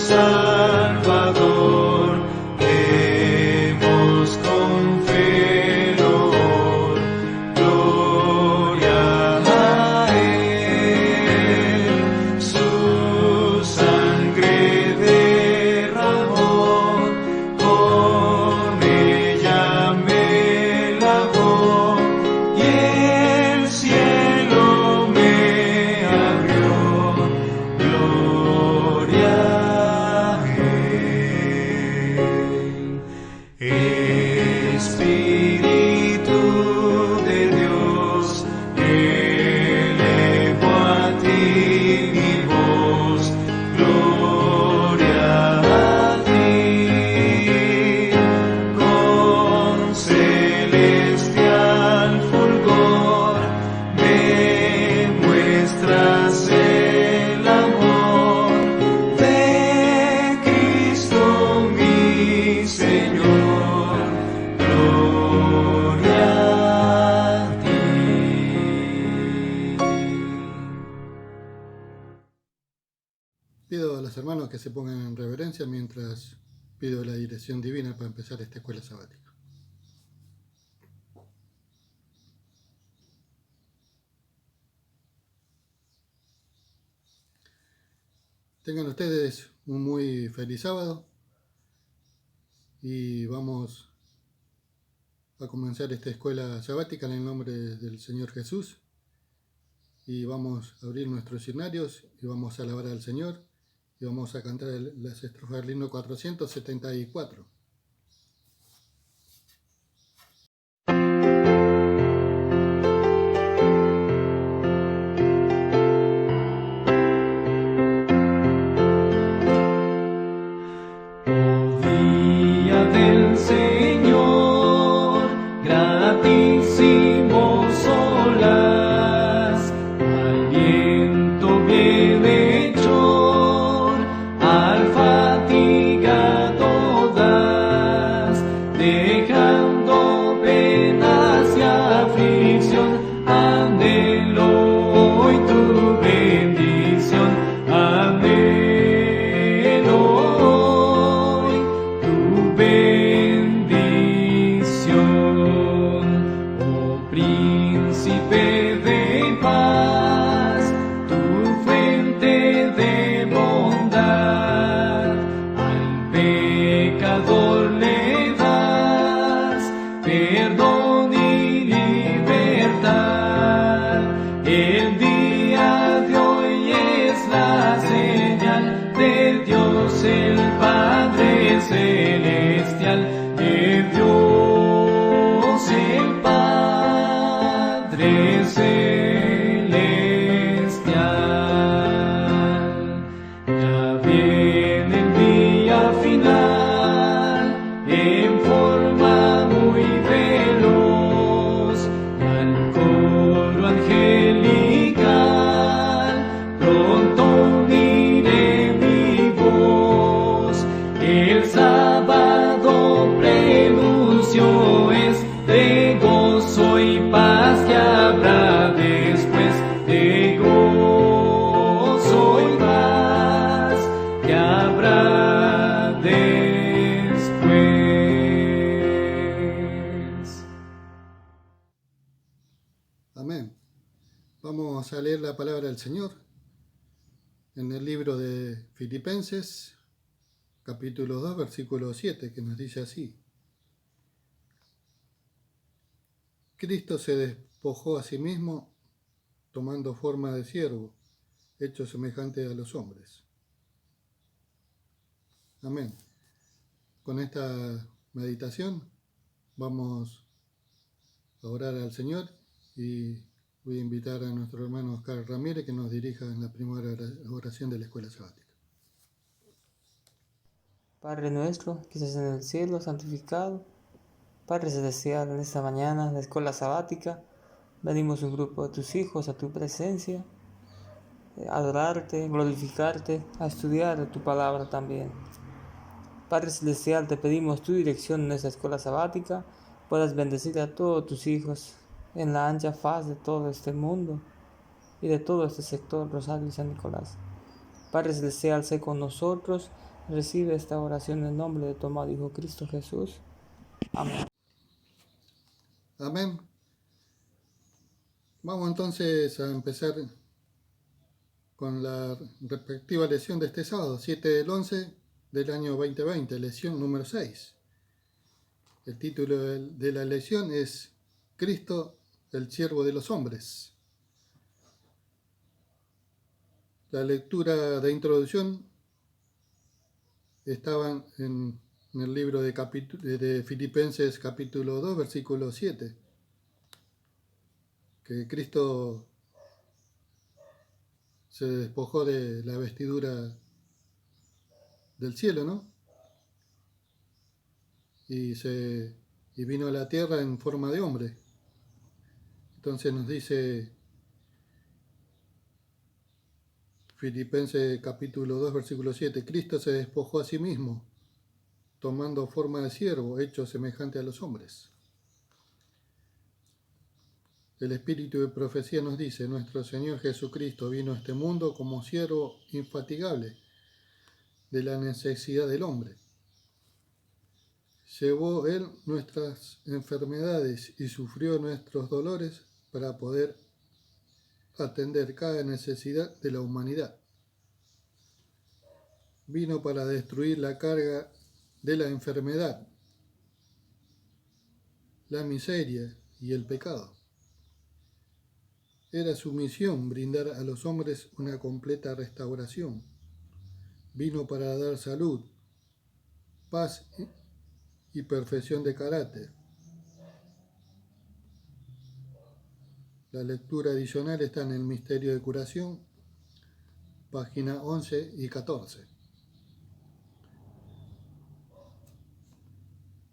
Salvador, demos con fe loor, gloria a Él. Su sangre derramó, con ella me lavó, y el cielo me abrió, gloria a Él. Espíritu de Dios, elevo a ti mi voz, gloria a ti, con celestial fulgor me muestras el amor de Cristo mi Señor, gloria a ti. Pido a los hermanos que se pongan en reverencia mientras pido la dirección divina para empezar esta escuela sabática. Tengan ustedes un muy feliz sábado y vamos a comenzar esta escuela sabática en el nombre del Señor Jesús, y vamos a abrir nuestros himnarios y vamos a alabar al Señor y vamos a cantar las estrofas del himno 474. Día del Señor, gratísimo solaz, al viento bienhechor, al fatigado das, dejando penas y aflicción, anhelo hoy tu bendición, anhelo hoy tu bendición, oh príncipe de paz, tu fuente de bondad, al pecador le das perdón y libertad. El día de hoy es la señal de Dios el Padre celestial, de Dios el Padre celestial. Ya viene el día final en forma muy veloz, y al coro angelical pronto uniré mi voz. El sábado prenuncio es de gozo y paz que habrá después, de gozo y paz que habrá después. Amén. Vamos a leer la palabra del Señor en el libro de Filipenses, capítulo 2, versículo 7, que nos dice así: Cristo se despojó a sí mismo, tomando forma de siervo, hecho semejante a los hombres. Amén. Con esta meditación vamos a orar al Señor y voy a invitar a nuestro hermano Oscar Ramírez que nos dirija en la primera oración de la escuela sabática. Padre nuestro, que estás en el cielo, santificado. Padre celestial, en esta mañana, en la escuela sabática, venimos un grupo de tus hijos a tu presencia, a adorarte, glorificarte, a estudiar de tu palabra también. Padre celestial, te pedimos tu dirección en esta escuela sabática, puedas bendecir a todos tus hijos en la ancha faz de todo este mundo y de todo este sector Rosario y San Nicolás. Padre celestial, sé con nosotros, Recibe esta oración en nombre de tu amado Hijo Cristo Jesús. Amén. Amén. Vamos entonces a empezar con la respectiva lección de este sábado, 7/11 del año 2020, lección número 6. El título de la lección es Cristo, el siervo de los hombres. La lectura de introducción estaba en el libro de Filipenses capítulo 2, versículo 7, que Cristo se despojó de la vestidura del cielo, ¿no? Y vino a la tierra en forma de hombre. Entonces nos dice Filipenses capítulo 2, versículo 7, Cristo se despojó a sí mismo, tomando forma de siervo, hecho semejante a los hombres. El Espíritu de Profecía nos dice, nuestro Señor Jesucristo vino a este mundo como siervo infatigable de la necesidad del hombre. Llevó Él nuestras enfermedades y sufrió nuestros dolores para poder atender cada necesidad de la humanidad. Vino para destruir la carga de la enfermedad, la miseria y el pecado. Era su misión brindar a los hombres una completa restauración. Vino para dar salud, paz y perfección de carácter. La lectura adicional está en el Misterio de Curación, página 11 y 14.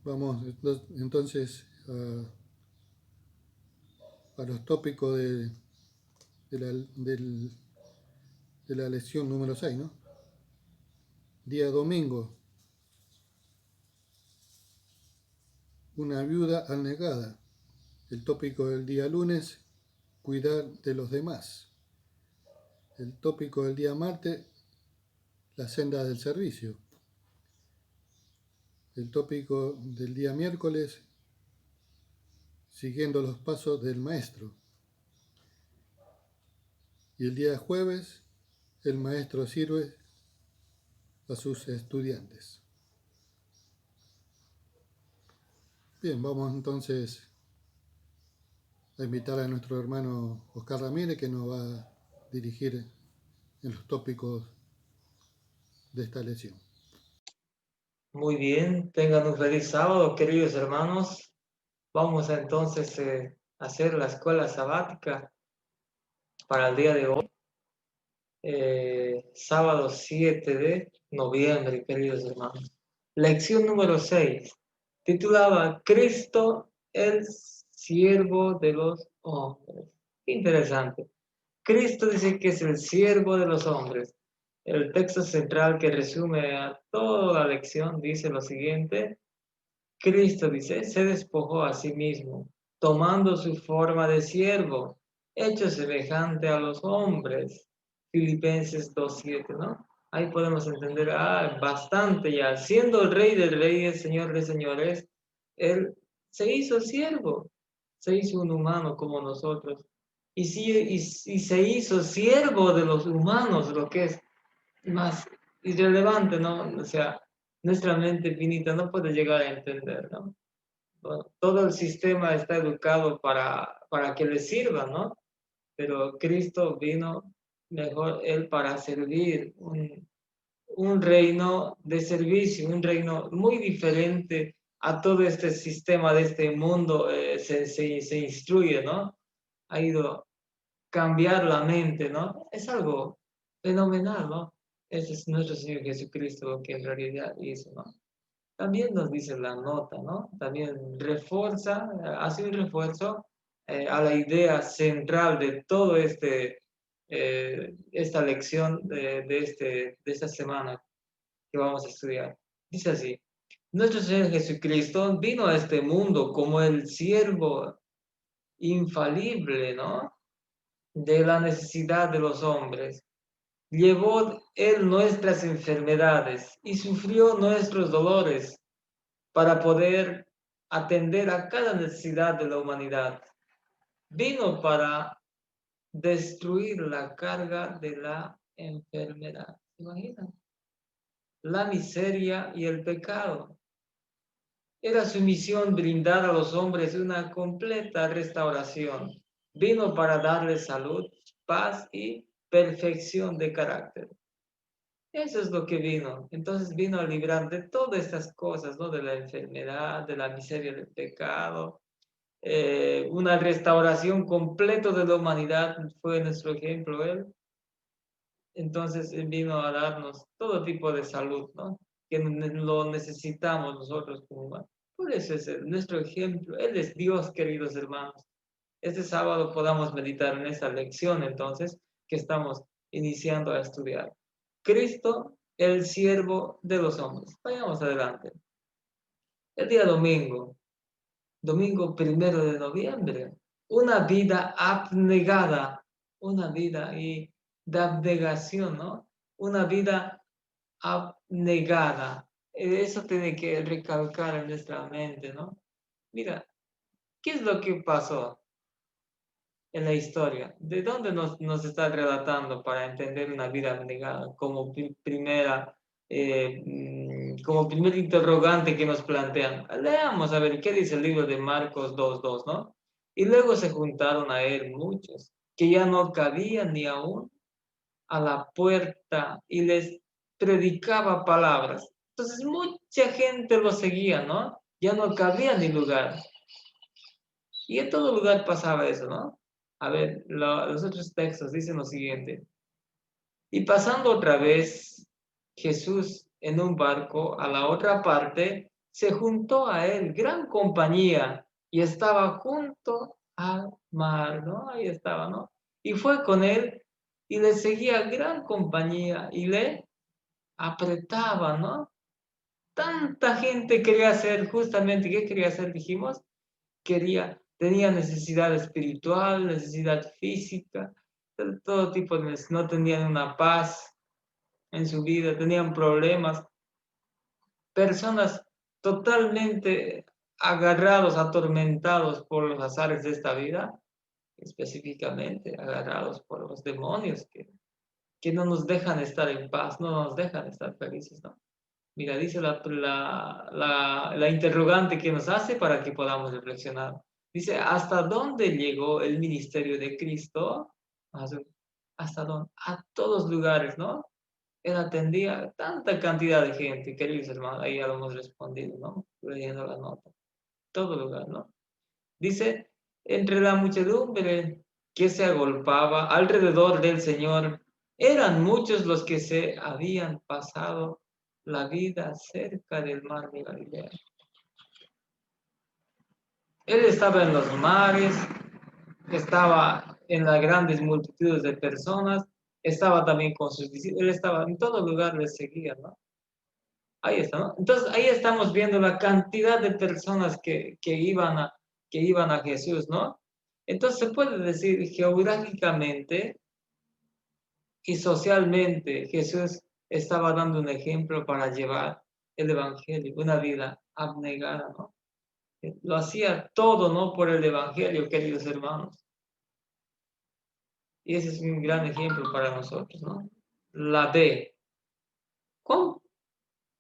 Vamos entonces a los tópicos de la lección número 6, ¿no? Día domingo, una viuda anegada. El tópico del día lunes, cuidar de los demás. El tópico del día martes, la senda del servicio. El tópico del día miércoles, siguiendo los pasos del maestro. Y el día jueves, el maestro sirve a sus estudiantes. Bien, vamos entonces a invitar a nuestro hermano Oscar Ramírez, que nos va a dirigir en los tópicos de esta lección. Muy bien, tengan un feliz sábado, queridos hermanos. Vamos a entonces a hacer la escuela sabática para el día de hoy, sábado 7 de noviembre, queridos hermanos. Lección número 6, titulada Cristo, el siervo de los hombres. Interesante. Cristo dice que es el siervo de los hombres. El texto central que resume a toda la lección dice lo siguiente. Cristo, dice, se despojó a sí mismo, tomando su forma de siervo, hecho semejante a los hombres. Filipenses 2:7, ¿no? Ahí podemos entender bastante ya. Siendo el Rey de Reyes, Señor de Señores, Él se hizo siervo, se hizo un humano como nosotros. Y se hizo siervo de los humanos, lo que es más irrelevante, ¿no? O sea, nuestra mente finita no puede llegar a entender, ¿no? Bueno, todo el sistema está educado para que le sirva, ¿no? Pero Cristo vino mejor Él para servir un reino de servicio, un reino muy diferente a todo este sistema de este mundo, se instruye, ¿no? Ha ido a cambiar la mente, ¿no? Es algo fenomenal, ¿no? Ese es nuestro Señor Jesucristo lo que en realidad hizo, ¿no? También nos dice la nota, ¿no? También refuerza, hace un refuerzo a la idea central de todo esta lección de esta semana que vamos a estudiar. Dice así, nuestro Señor Jesucristo vino a este mundo como el siervo infalible, ¿no? De la necesidad de los hombres. Llevó Él nuestras enfermedades y sufrió nuestros dolores para poder atender a cada necesidad de la humanidad. Vino para destruir la carga de la enfermedad. ¿Se imaginan? La miseria y el pecado. Era su misión brindar a los hombres una completa restauración. Vino para darles salud, paz y perfección de carácter. Eso es lo que vino. Entonces vino a librar de todas estas cosas, ¿no? De la enfermedad, de la miseria del pecado. Una restauración completa de la humanidad fue nuestro ejemplo él. Entonces él vino a darnos todo tipo de salud, ¿no? Que lo necesitamos nosotros como humanos. Por eso es nuestro ejemplo. Él es Dios, queridos hermanos. Este sábado podamos meditar en esta lección, entonces, que estamos iniciando a estudiar. Cristo, el siervo de los hombres. Vayamos adelante. El día domingo 1 de noviembre, una vida abnegada, una vida y de abnegación, ¿no? Una vida abnegada. Eso tiene que recalcar en nuestra mente, ¿no? Mira, ¿qué es lo que pasó en la historia? ¿De dónde nos está relatando para entender una vida abnegada como como primer interrogante que nos plantean? Leamos a ver qué dice el libro de Marcos 2:2, ¿no? Y luego se juntaron a él muchos, que ya no cabían ni aún a la puerta y les predicaba palabras. Entonces mucha gente lo seguía, ¿no? Ya no cabía ni lugar. Y en todo lugar pasaba eso, ¿no? A ver, los otros textos dicen lo siguiente. Y pasando otra vez Jesús en un barco a la otra parte, se juntó a él gran compañía y estaba junto al mar, ¿no? Ahí estaba, ¿no? Y fue con él y le seguía gran compañía y le apretaba, ¿no? Tanta gente quería hacer, justamente, ¿qué quería hacer? Dijimos, tenía necesidad espiritual, necesidad física, todo tipo de necesidades, no tenían una paz en su vida, tenían problemas, personas totalmente agarrados, atormentados por los azares de esta vida, específicamente agarrados por los demonios que no nos dejan estar en paz, no nos dejan estar felices, ¿no? Mira, dice la interrogante que nos hace para que podamos reflexionar. Dice, ¿hasta dónde llegó el ministerio de Cristo? ¿Hasta dónde? A todos lugares, ¿no? Él atendía a tanta cantidad de gente, queridos hermanos, ahí ya lo hemos respondido, ¿no? Leyendo la nota. Todo lugar, ¿no? Dice, entre la muchedumbre que se agolpaba alrededor del Señor, eran muchos los que se habían pasado la vida cerca del mar de Galilea. Él estaba en los mares, estaba en las grandes multitudes de personas, estaba también con sus discípulos, él estaba en todo lugar, les seguía, ¿no? Ahí está, ¿no? Entonces ahí estamos viendo la cantidad de personas que iban a Jesús, ¿no? Entonces se puede decir geográficamente y socialmente Jesús estaba dando un ejemplo para llevar el Evangelio, una vida abnegada, ¿no? Lo hacía todo, ¿no? Por el Evangelio, queridos hermanos. Y ese es un gran ejemplo para nosotros, ¿no? La D. ¿Cuán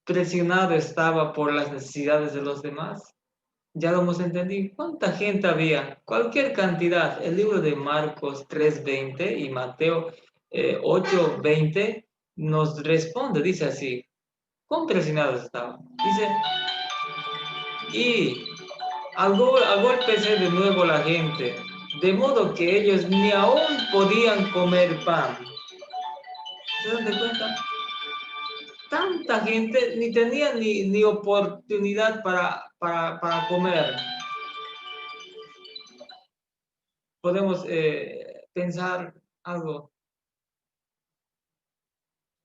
presionado estaba por las necesidades de los demás? Ya lo hemos entendido. ¿Cuánta gente había? Cualquier cantidad. El libro de Marcos 3:20 y Mateo 8:20 nos responde, dice así. ¿Cuán presionados estaban? Dice, y agólpese de nuevo la gente, de modo que ellos ni aún podían comer pan. ¿Se dan cuenta? Tanta gente ni tenía ni oportunidad para comer. Podemos pensar algo.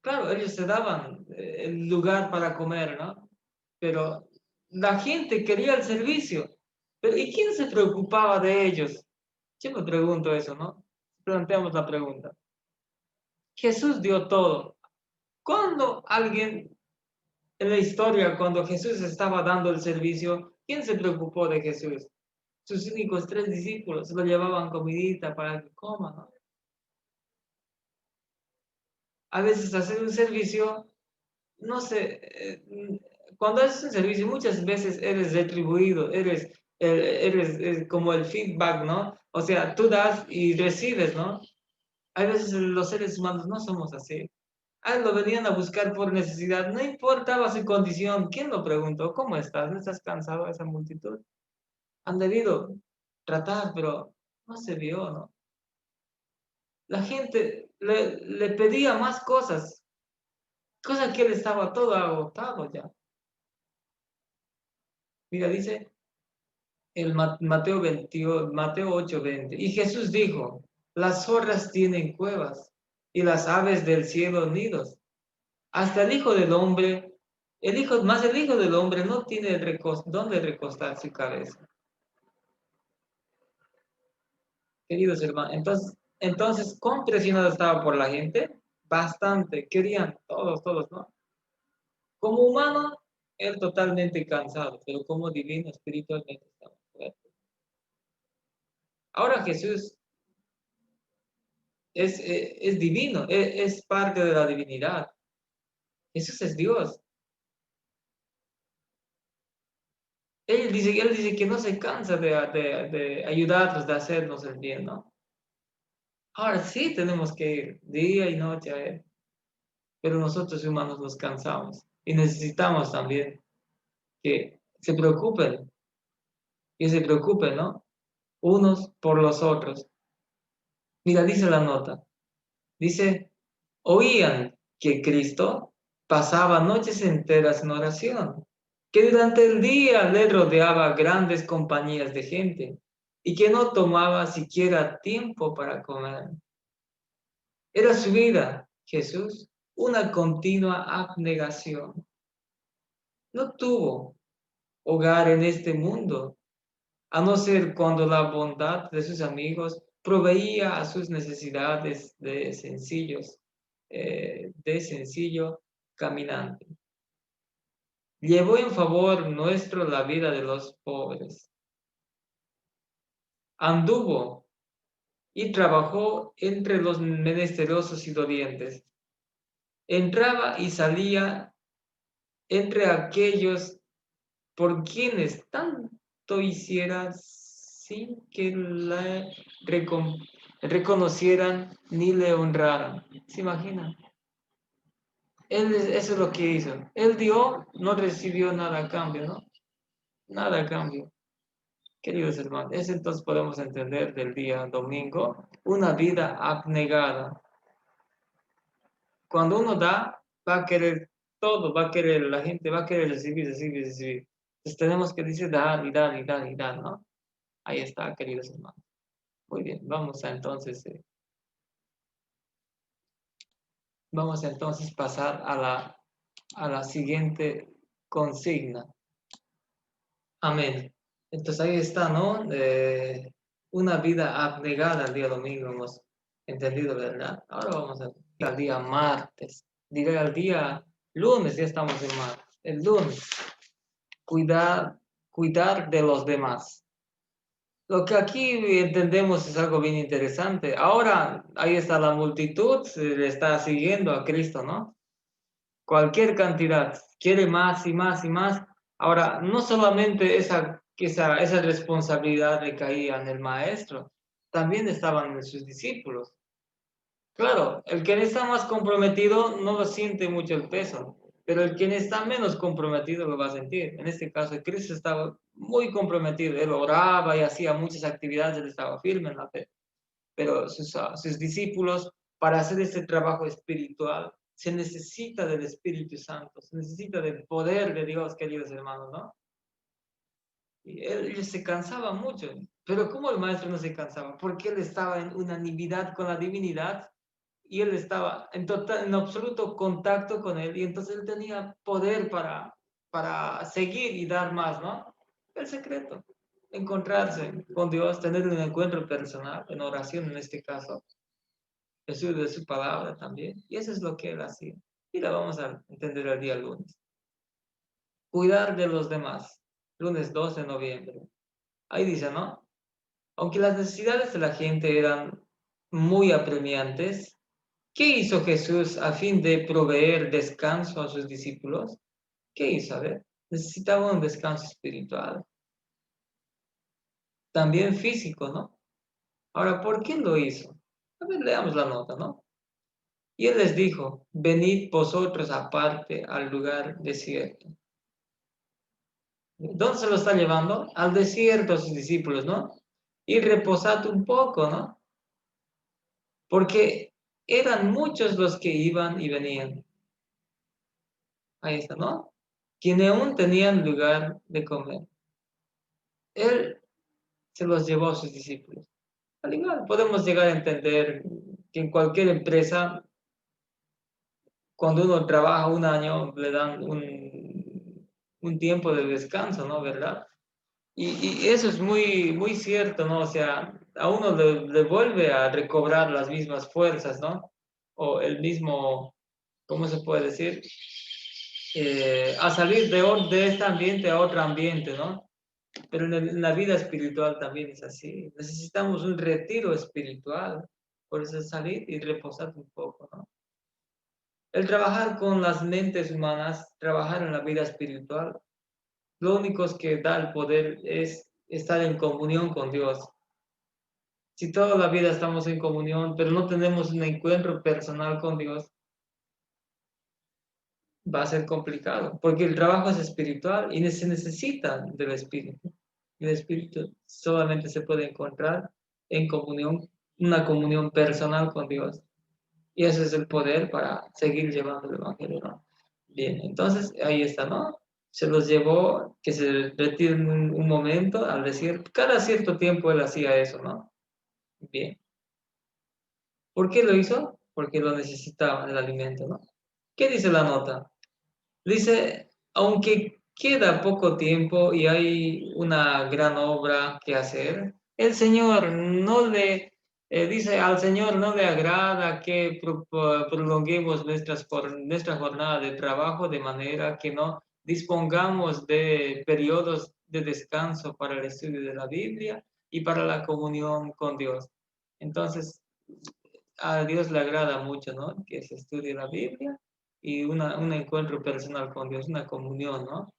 Claro, ellos se daban el lugar para comer, ¿no? Pero la gente quería el servicio. Pero ¿y quién se preocupaba de ellos? Yo me pregunto eso, ¿no? Planteamos la pregunta. Jesús dio todo. Cuando alguien, en la historia, cuando Jesús estaba dando el servicio, ¿quién se preocupó de Jesús? Sus únicos 3 discípulos lo llevaban comidita para que coma, ¿no? A veces hacer un servicio, no sé, cuando haces un servicio muchas veces eres retribuido, eres como el feedback, ¿no? O sea, tú das y recibes, ¿no? A veces los seres humanos no somos así. Lo venían a buscar por necesidad, no importaba su condición. ¿Quién lo preguntó? ¿Cómo estás? ¿No estás cansado de esa multitud? Han debido tratar, pero no se vio, ¿no? La gente le pedía más cosas, cosas que él estaba todo agotado ya. Mira, dice el Mateo 28, Mateo 8:20. Y Jesús dijo, las zorras tienen cuevas y las aves del cielo nidos. Hasta el Hijo del Hombre, el Hijo del Hombre no tiene dónde recostar su cabeza. Queridos hermanos, entonces, ¿cuán presionado estaba por la gente? Bastante, querían todos, ¿no? Como humano, él totalmente cansado, pero como divino, espiritualmente estaba fuerte. Ahora Jesús es divino, es parte de la divinidad. Jesús es Dios. Él dice que no se cansa de ayudarnos, de hacernos el bien, ¿no? Ahora sí tenemos que ir día y noche a Él, pero nosotros humanos nos cansamos y necesitamos también que se preocupen, ¿no? Unos por los otros. Mira, dice la nota, dice, oían que Cristo pasaba noches enteras en oración, que durante el día le rodeaba grandes compañías de gente y que no tomaba siquiera tiempo para comer. Era su vida, Jesús, una continua abnegación. No tuvo hogar en este mundo, a no ser cuando la bondad de sus amigos proveía a sus necesidades de sencillo caminante. Llevó en favor nuestro la vida de los pobres. Anduvo y trabajó entre los menesterosos y dolientes. Entraba y salía entre aquellos por quienes tanto hiciera sin que le reconocieran ni le honraran. ¿Se imaginan? Eso es lo que hizo. Él dio, no recibió nada a cambio, ¿no? Nada a cambio. Queridos hermanos, eso entonces podemos entender del día domingo, una vida abnegada. Cuando uno da, va a querer todo, la gente va a querer recibir. Entonces tenemos que decir dar y dar, ¿no? Ahí está, queridos hermanos. Muy bien, vamos a entonces pasar a la siguiente consigna. Amén. Entonces ahí está, ¿no? Una vida abnegada el día domingo, hemos entendido, ¿verdad? Ahora vamos al día martes. Diré al día lunes, ya estamos en martes. El lunes, cuidar de los demás. Lo que aquí entendemos es algo bien interesante. Ahora, ahí está la multitud, le está siguiendo a Cristo, ¿no? Cualquier cantidad, quiere más y más y más. Ahora, no solamente esa responsabilidad recaía en el maestro, también estaban en sus discípulos. Claro, el que está más comprometido no lo siente mucho el peso, pero el que está menos comprometido lo va a sentir. En este caso, Cristo estaba muy comprometido, él oraba y hacía muchas actividades, él estaba firme en la fe. Pero sus discípulos, para hacer este trabajo espiritual, se necesita del Espíritu Santo, se necesita del poder de Dios, queridos hermanos, ¿no? Y él se cansaba mucho, pero ¿cómo el maestro no se cansaba? Porque él estaba en unanimidad con la divinidad y él estaba en absoluto contacto con él y entonces él tenía poder para seguir y dar más, ¿no? El secreto, encontrarse con Dios, tener un encuentro personal, en oración en este caso. Jesús de su palabra también. Y eso es lo que él hacía. Y lo vamos a entender el día lunes. Cuidar de los demás. Lunes 12 de noviembre. Ahí dice, ¿no? Aunque las necesidades de la gente eran muy apremiantes, ¿qué hizo Jesús a fin de proveer descanso a sus discípulos? ¿Qué hizo? A ver, necesitaba un descanso espiritual, también físico, ¿no? Ahora, ¿por qué lo hizo? A ver, leamos la nota, ¿no? Y él les dijo, venid vosotros aparte al lugar desierto. ¿Dónde se lo está llevando? Al desierto a sus discípulos, ¿no? Y reposad un poco, ¿no? Porque eran muchos los que iban y venían. Ahí está, ¿no? Quienes aún tenían lugar de comer. Él se los llevó a sus discípulos. Al igual, podemos llegar a entender que en cualquier empresa, cuando uno trabaja un año, le dan un tiempo de descanso, ¿no? ¿Verdad? Y eso es muy, muy cierto, ¿no? O sea, a uno le vuelve a recobrar las mismas fuerzas, ¿no? O el mismo, ¿cómo se puede decir? A salir de este ambiente a otro ambiente, ¿no? Pero en la vida espiritual también es así. Necesitamos un retiro espiritual. Por eso salir y reposar un poco, ¿no? El trabajar con las mentes humanas, trabajar en la vida espiritual, lo único que da el poder es estar en comunión con Dios. Si toda la vida estamos en comunión, pero no tenemos un encuentro personal con Dios, va a ser complicado, porque el trabajo es espiritual y se necesita del Espíritu. El Espíritu solamente se puede encontrar en comunión, una comunión personal con Dios. Y ese es el poder para seguir llevando el Evangelio, ¿no? Bien, entonces ahí está, ¿no? Se los llevó, que se retiren un momento al desierto. Cada cierto tiempo él hacía eso, ¿no? Bien. ¿Por qué lo hizo? Porque lo necesitaba el alimento, ¿no? ¿Qué dice la nota? Dice, aunque queda poco tiempo y hay una gran obra que hacer, el Señor no le, dice, al Señor no le agrada que prolonguemos nuestra jornada de trabajo de manera que no dispongamos de periodos de descanso para el estudio de la Biblia y para la comunión con Dios. Entonces, a Dios le agrada mucho, ¿no? Que se estudie la Biblia y un encuentro personal con Dios, una comunión, ¿no?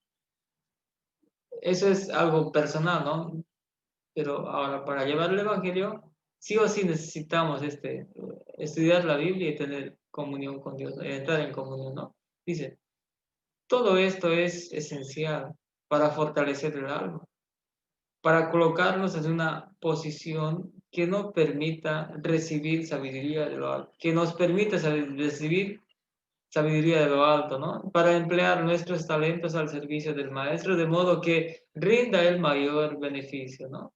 Eso es algo personal, ¿no? Pero ahora, para llevar el Evangelio, sí o sí necesitamos estudiar la Biblia y tener comunión con Dios, entrar en comunión, ¿no? Dice, todo esto es esencial para fortalecer el alma, para colocarnos en una posición que nos permita recibir sabiduría de lo alto, que nos permita recibir sabiduría de lo alto, ¿no? Para emplear nuestros talentos al servicio del Maestro, de modo que rinda el mayor beneficio, ¿no?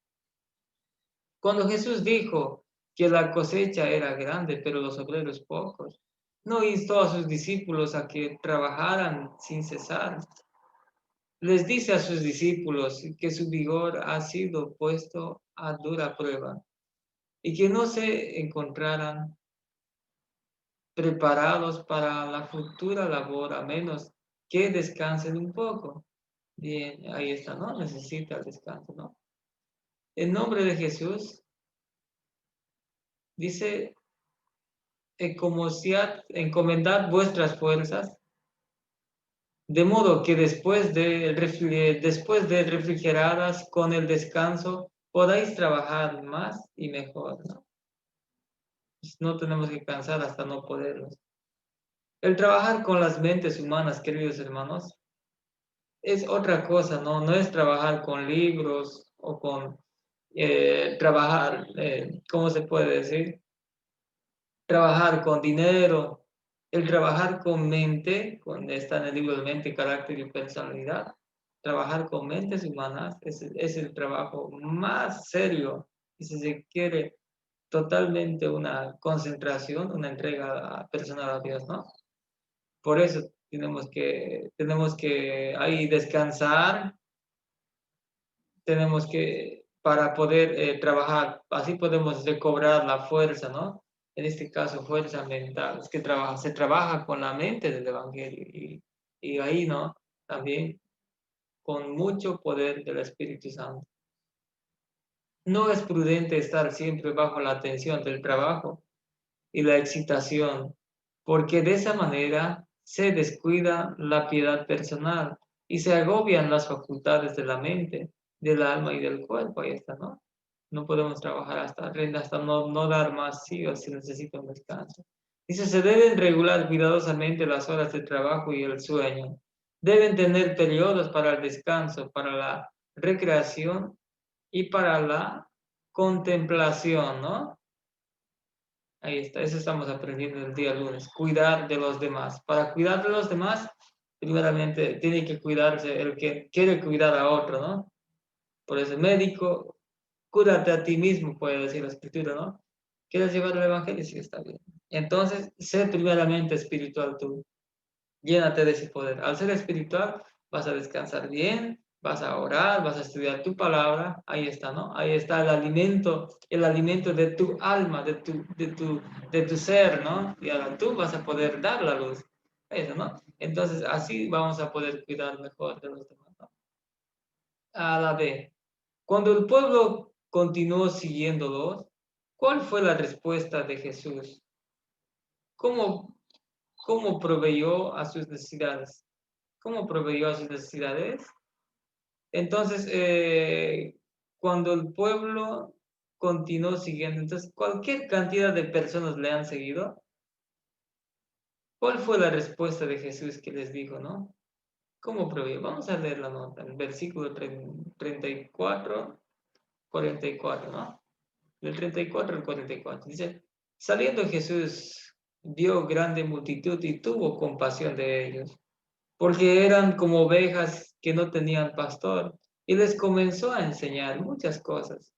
Cuando Jesús dijo que la cosecha era grande, pero los obreros pocos, no instó a sus discípulos a que trabajaran sin cesar. Les dice a sus discípulos que su vigor ha sido puesto a dura prueba y que no se encontraran preparados para la futura labor a menos que descansen un poco. Bien, ahí está, ¿no? Necesita el descanso, ¿no? En nombre de Jesús, dice, encomendad vuestras fuerzas, de modo que después de refrigeradas con el descanso, podáis trabajar más y mejor, ¿no? Pues no tenemos que cansar hasta no poderlos. El trabajar con las mentes humanas, queridos hermanos, es otra cosa, ¿no? No es trabajar con libros o con trabajar, ¿cómo se puede decir? Trabajar con dinero. El trabajar con mente, está en el libro de mente, carácter y personalidad. Trabajar con mentes humanas es el trabajo más serio y si se quiere totalmente una concentración, una entrega personal a Dios, ¿no? Por eso tenemos que ahí descansar, tenemos que, para poder trabajar, así podemos recobrar la fuerza, ¿no? en este caso fuerza mental, es que se trabaja con la mente del Evangelio y ahí, ¿no? También con mucho poder del Espíritu Santo. No es prudente estar siempre bajo la tensión del trabajo y la excitación, porque de esa manera se descuida la piedad personal y se agobian las facultades de la mente, del alma y del cuerpo. Ahí está, ¿no? No podemos trabajar hasta no dar más sí o si necesita un descanso. Dice, se deben regular cuidadosamente las horas de trabajo y el sueño. Deben tener periodos para el descanso, para la recreación y para la contemplación, ¿no? Ahí está, eso estamos aprendiendo el día lunes, cuidar de los demás. Para cuidar de los demás, primeramente tiene que cuidarse el que quiere cuidar a otro, ¿no? Por eso, médico, cúrate a ti mismo, puede decir la escritura, ¿no? ¿Quieres llevar el evangelio? Sí, está bien. Entonces, sé primeramente espiritual tú. Llénate de ese poder. Al ser espiritual, vas a descansar bien, vas a orar, vas a estudiar tu palabra. Ahí está, ¿no? Ahí está el alimento de tu alma, de tu ser, ¿no? Y ahora tú vas a poder dar la luz. Eso, ¿no? Entonces, así vamos a poder cuidar mejor de los demás, ¿no? A la B. Cuando el pueblo continuó siguiéndolos, ¿cuál fue la respuesta de Jesús? ¿Cómo, cómo proveyó a sus necesidades? ¿Cómo proveyó a sus necesidades? Entonces, cuando el pueblo continuó siguiendo, entonces cualquier cantidad de personas le han seguido. ¿Cuál fue la respuesta de Jesús que les dijo, no? ¿Cómo proveyó? Vamos a leer la nota, el versículo 34, 44, ¿no? Del 34 al 44. Dice, saliendo Jesús, vio grande multitud y tuvo compasión de ellos porque eran como ovejas que no tenían pastor, y les comenzó a enseñar muchas cosas.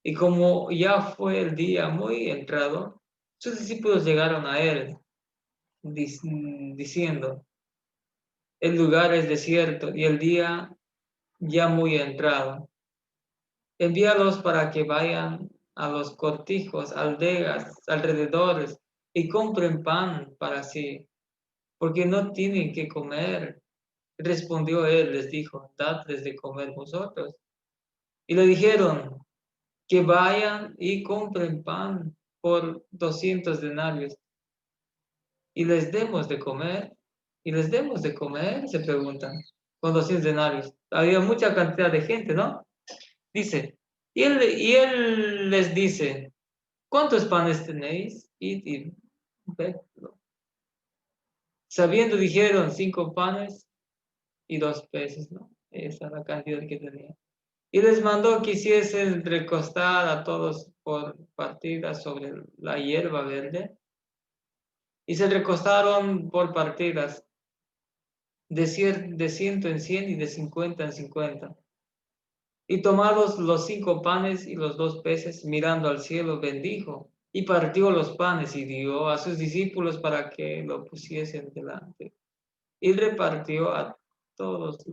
Y como ya fue el día muy entrado, sus discípulos llegaron a él, diciendo, el lugar es desierto y el día ya muy entrado. Envíalos para que vayan a los cortijos, aldeas, alrededores, y compren pan para sí, porque no tienen que comer. Respondió él, les dijo, dadles de comer vosotros. Y le dijeron que vayan y compren pan por 200 denarios y les demos de comer. Y les demos de comer, se preguntan, con 200 denarios. Había mucha cantidad de gente, ¿no? Dice, y él les dice, ¿cuántos panes tenéis? Y vedlo. Sabiendo, dijeron, 5 panes y 2 peces, ¿no? Esa es la cantidad que tenía. Y les mandó que hiciesen recostar a todos por partidas sobre la hierba verde. Y se recostaron por partidas, de 100 en 100 y de 50 en 50. Y tomados los 5 panes y los 2 peces, mirando al cielo, bendijo y partió los panes y dio a sus discípulos para que lo pusiesen delante. Y repartió a todos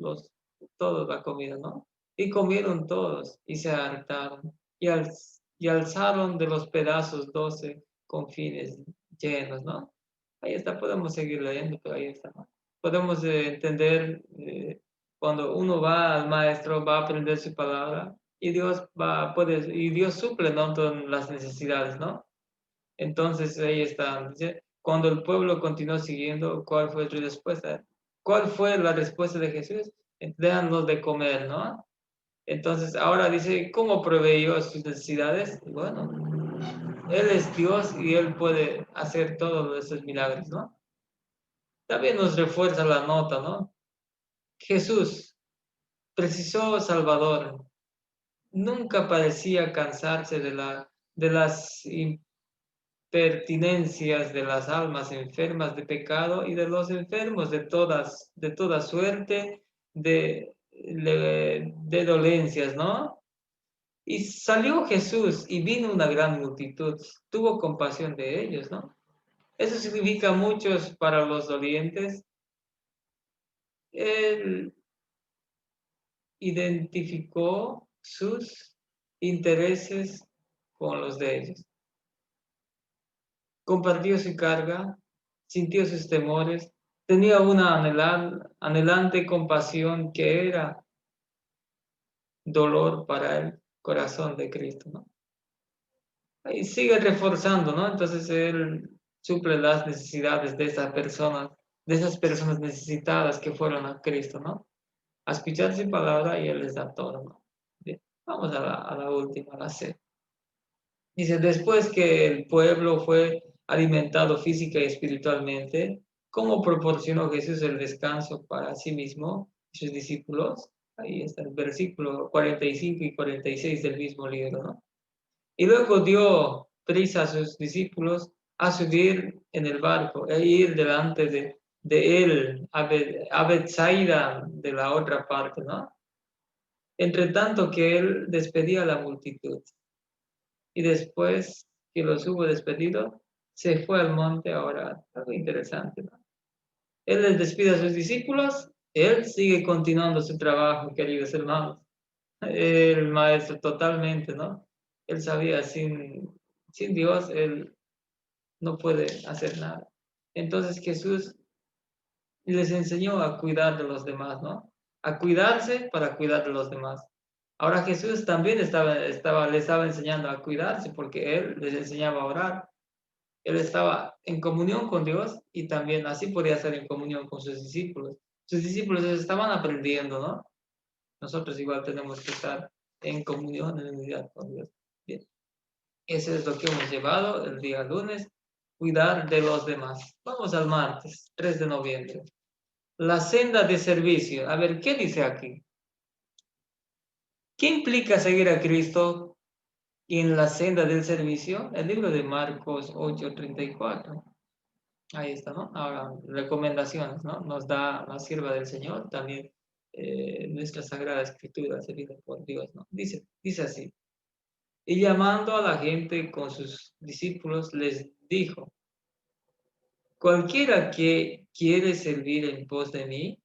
la comida, ¿no? Y comieron todos y se hartaron y alzaron de los pedazos 12 confines llenos, ¿no? Ahí está, podemos seguir leyendo, pero ahí está, ¿no? Podemos entender cuando uno va al maestro, va a aprender su palabra y Dios suple, ¿no? Todas las necesidades, ¿no? Entonces ahí está, dice, cuando el pueblo continuó siguiendo, ¿cuál fue su respuesta? ¿Cuál fue la respuesta de Jesús? Déjanos de comer, ¿no? Entonces ahora dice, ¿cómo proveyó sus necesidades? Bueno, Él es Dios y Él puede hacer todos esos milagros, ¿no? También nos refuerza la nota, ¿no? Jesús precisó Salvador. Nunca parecía cansarse de las pertinencias de las almas enfermas de pecado y de los enfermos de toda suerte de dolencias, ¿no? Y salió Jesús y vino una gran multitud, tuvo compasión de ellos, ¿no? Eso significa muchos para los dolientes. Él identificó sus intereses con los de ellos. compartió su carga, sintió sus temores, tenía una anhelante compasión que era dolor para el corazón de Cristo, ¿no? Y sigue reforzando, ¿no? Entonces él suple las necesidades de esas personas necesitadas que fueron a Cristo, ¿no? A escuchar su palabra y él les da todo, ¿no? Bien, vamos a la última, a la C. Dice, después que el pueblo fue alimentado física y espiritualmente, ¿cómo proporcionó Jesús el descanso para sí mismo y sus discípulos? Ahí está el versículo 45 y 46 del mismo libro, ¿no? Y luego dio prisa a sus discípulos a subir en el barco e ir delante de él a Betsaida de la otra parte, ¿no? Entre tanto que él despedía a la multitud. Y después que los hubo despedido, se fue al monte a orar. Algo interesante, ¿no? Él les despide a sus discípulos, él sigue continuando su trabajo, queridos hermanos. El maestro totalmente, ¿no? Él sabía, sin Dios, él no puede hacer nada. Entonces Jesús les enseñó a cuidar de los demás, ¿no? A cuidarse para cuidar de los demás. Ahora Jesús también le estaba enseñando a cuidarse porque Él les enseñaba a orar. Él estaba en comunión con Dios y también así podía estar en comunión con sus discípulos. Sus discípulos estaban aprendiendo, ¿no? Nosotros igual tenemos que estar en comunión, en unidad con Dios. Bien. Eso es lo que hemos llevado el día lunes, cuidar de los demás. Vamos al martes, 3 de noviembre. La senda de servicio. A ver, ¿qué dice aquí? ¿Qué implica seguir a Cristo en la senda del servicio? El libro de Marcos 8:34. Ahí está, ¿no? Ahora, recomendaciones, ¿no? Nos da la sierva del Señor, también nuestra Sagrada Escritura, servida por Dios, ¿no? Dice así. Y llamando a la gente con sus discípulos, les dijo, cualquiera que quiere servir en pos de mí,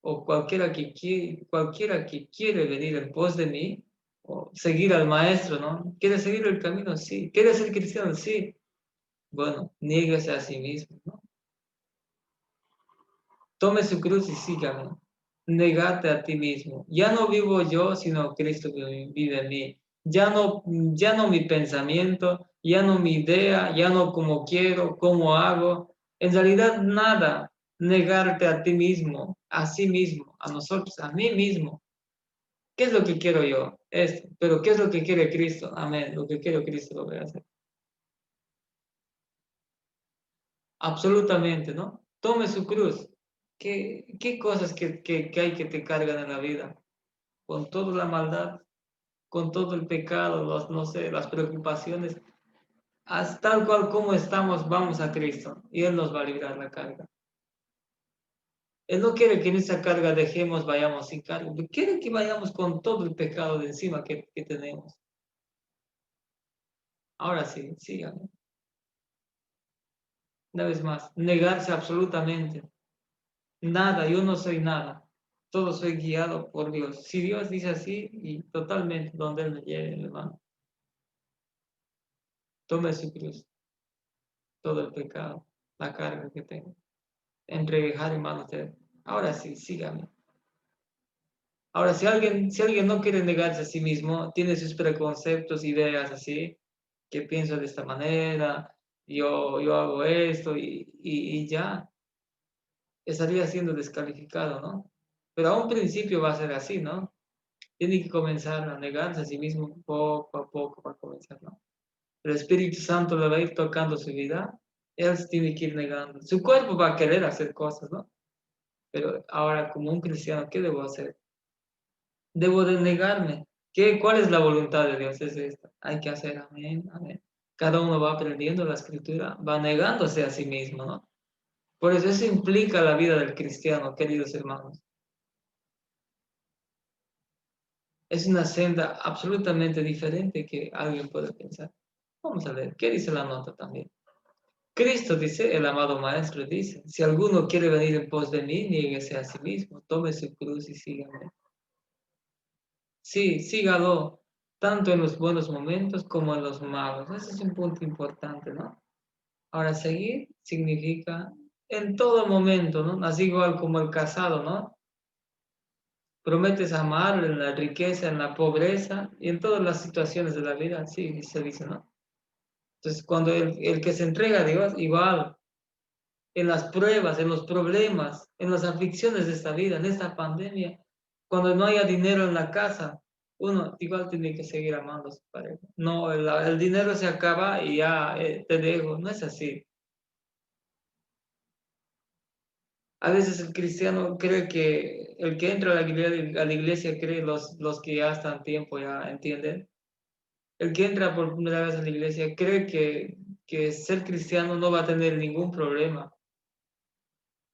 o cualquiera que quiere venir en pos de mí, o seguir al maestro, ¿no? ¿Quiere seguir el camino? Sí. ¿Quiere ser cristiano? Sí. Bueno, niéguese a sí mismo, ¿no? Tome su cruz y sígame. Negate a ti mismo. Ya no vivo yo, sino Cristo que vive en mí. Ya no mi pensamiento, ya no mi idea, ya no como quiero, cómo hago. En realidad nada. Negarte a ti mismo, a sí mismo, a nosotros, a mí mismo. ¿Qué es lo que quiero yo? Esto. Pero ¿qué es lo que quiere Cristo? Amén. Lo que quiero Cristo lo voy a hacer. Absolutamente, ¿no? Tome su cruz. ¿Qué cosas que hay que te cargan en la vida? Con toda la maldad, con todo el pecado, no sé, las preocupaciones, hasta tal cual como estamos, vamos a Cristo y Él nos va a librar la carga. Él no quiere que en esa carga dejemos, vayamos sin carga. Quiere que vayamos con todo el pecado de encima que tenemos. Ahora sí, síganme. Una vez más, negarse absolutamente. Nada, yo no soy nada. Todo soy guiado por Dios. Si Dios dice así, y totalmente donde Él me lleve, hermano. Tome su cruz, todo el pecado, la carga que tengo. Entregar en manos de Él. Ahora sí, sígame. Ahora, si alguien no quiere negarse a sí mismo, tiene sus preconceptos, ideas así, que pienso de esta manera, yo hago esto y ya, estaría siendo descalificado, ¿no? Pero a un principio va a ser así, ¿no? Tiene que comenzar a negarse a sí mismo poco a poco para comenzar, ¿no? El Espíritu Santo le va a ir tocando su vida, él se tiene que ir negando. Su cuerpo va a querer hacer cosas, ¿no? Pero ahora, como un cristiano, ¿qué debo hacer? Debo de negarme. ¿Cuál es la voluntad de Dios? Es esta. Hay que hacer, amén, amén. Cada uno va aprendiendo la escritura, va negándose a sí mismo, ¿no? Por eso implica la vida del cristiano, queridos hermanos. Es una senda absolutamente diferente que alguien puede pensar. Vamos a ver, ¿qué dice la nota también? Cristo dice, el amado Maestro dice, si alguno quiere venir en pos de mí, niéguese a sí mismo, tome su cruz y sígame. Sí, sígalo. tanto en los buenos momentos como en los malos. Ese es un punto importante, ¿no? Ahora, seguir significa en todo momento, ¿no? Así igual como el casado, ¿no? Prometes amar en la riqueza, en la pobreza y en todas las situaciones de la vida, así se dice, ¿no? Entonces, cuando el que se entrega a Dios, igual, en las pruebas, en los problemas, en las aflicciones de esta vida, en esta pandemia, cuando no haya dinero en la casa, uno igual tiene que seguir amando a su pareja. No, el dinero se acaba y ya te dejo, no es así. A veces el cristiano cree que el que entra a la iglesia cree los que ya están tiempo, ya entienden. El que entra por primera vez a la iglesia cree que ser cristiano no va a tener ningún problema.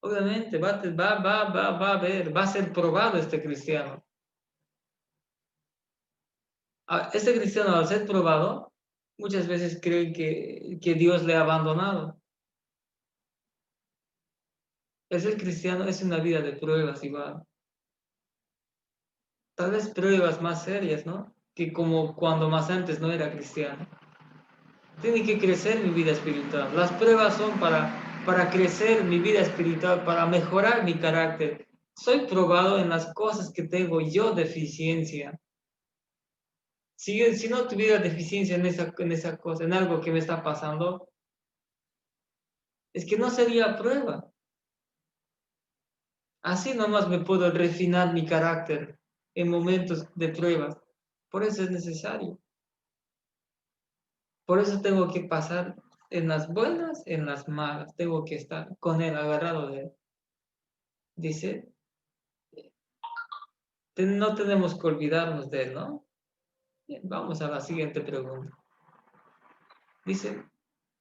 Obviamente va a ver, va a ser probado este cristiano. Este cristiano al ser probado, muchas veces cree que Dios le ha abandonado. El ser cristiano es una vida de pruebas igual. Tal vez pruebas más serias, ¿no? Que como cuando más antes no era cristiano. Tiene que crecer mi vida espiritual. Las pruebas son para crecer mi vida espiritual, para mejorar mi carácter. Soy probado en las cosas que tengo yo deficiencia. Si no tuviera deficiencia en esa cosa, en algo que me está pasando, es que no sería prueba. Así nomás me puedo refinar mi carácter en momentos de pruebas. Por eso es necesario. Por eso tengo que pasar en las buenas, en las malas. Tengo que estar con él, agarrado de él. Dice, no tenemos que olvidarnos de él, ¿no? Bien, vamos a la siguiente pregunta. Dice,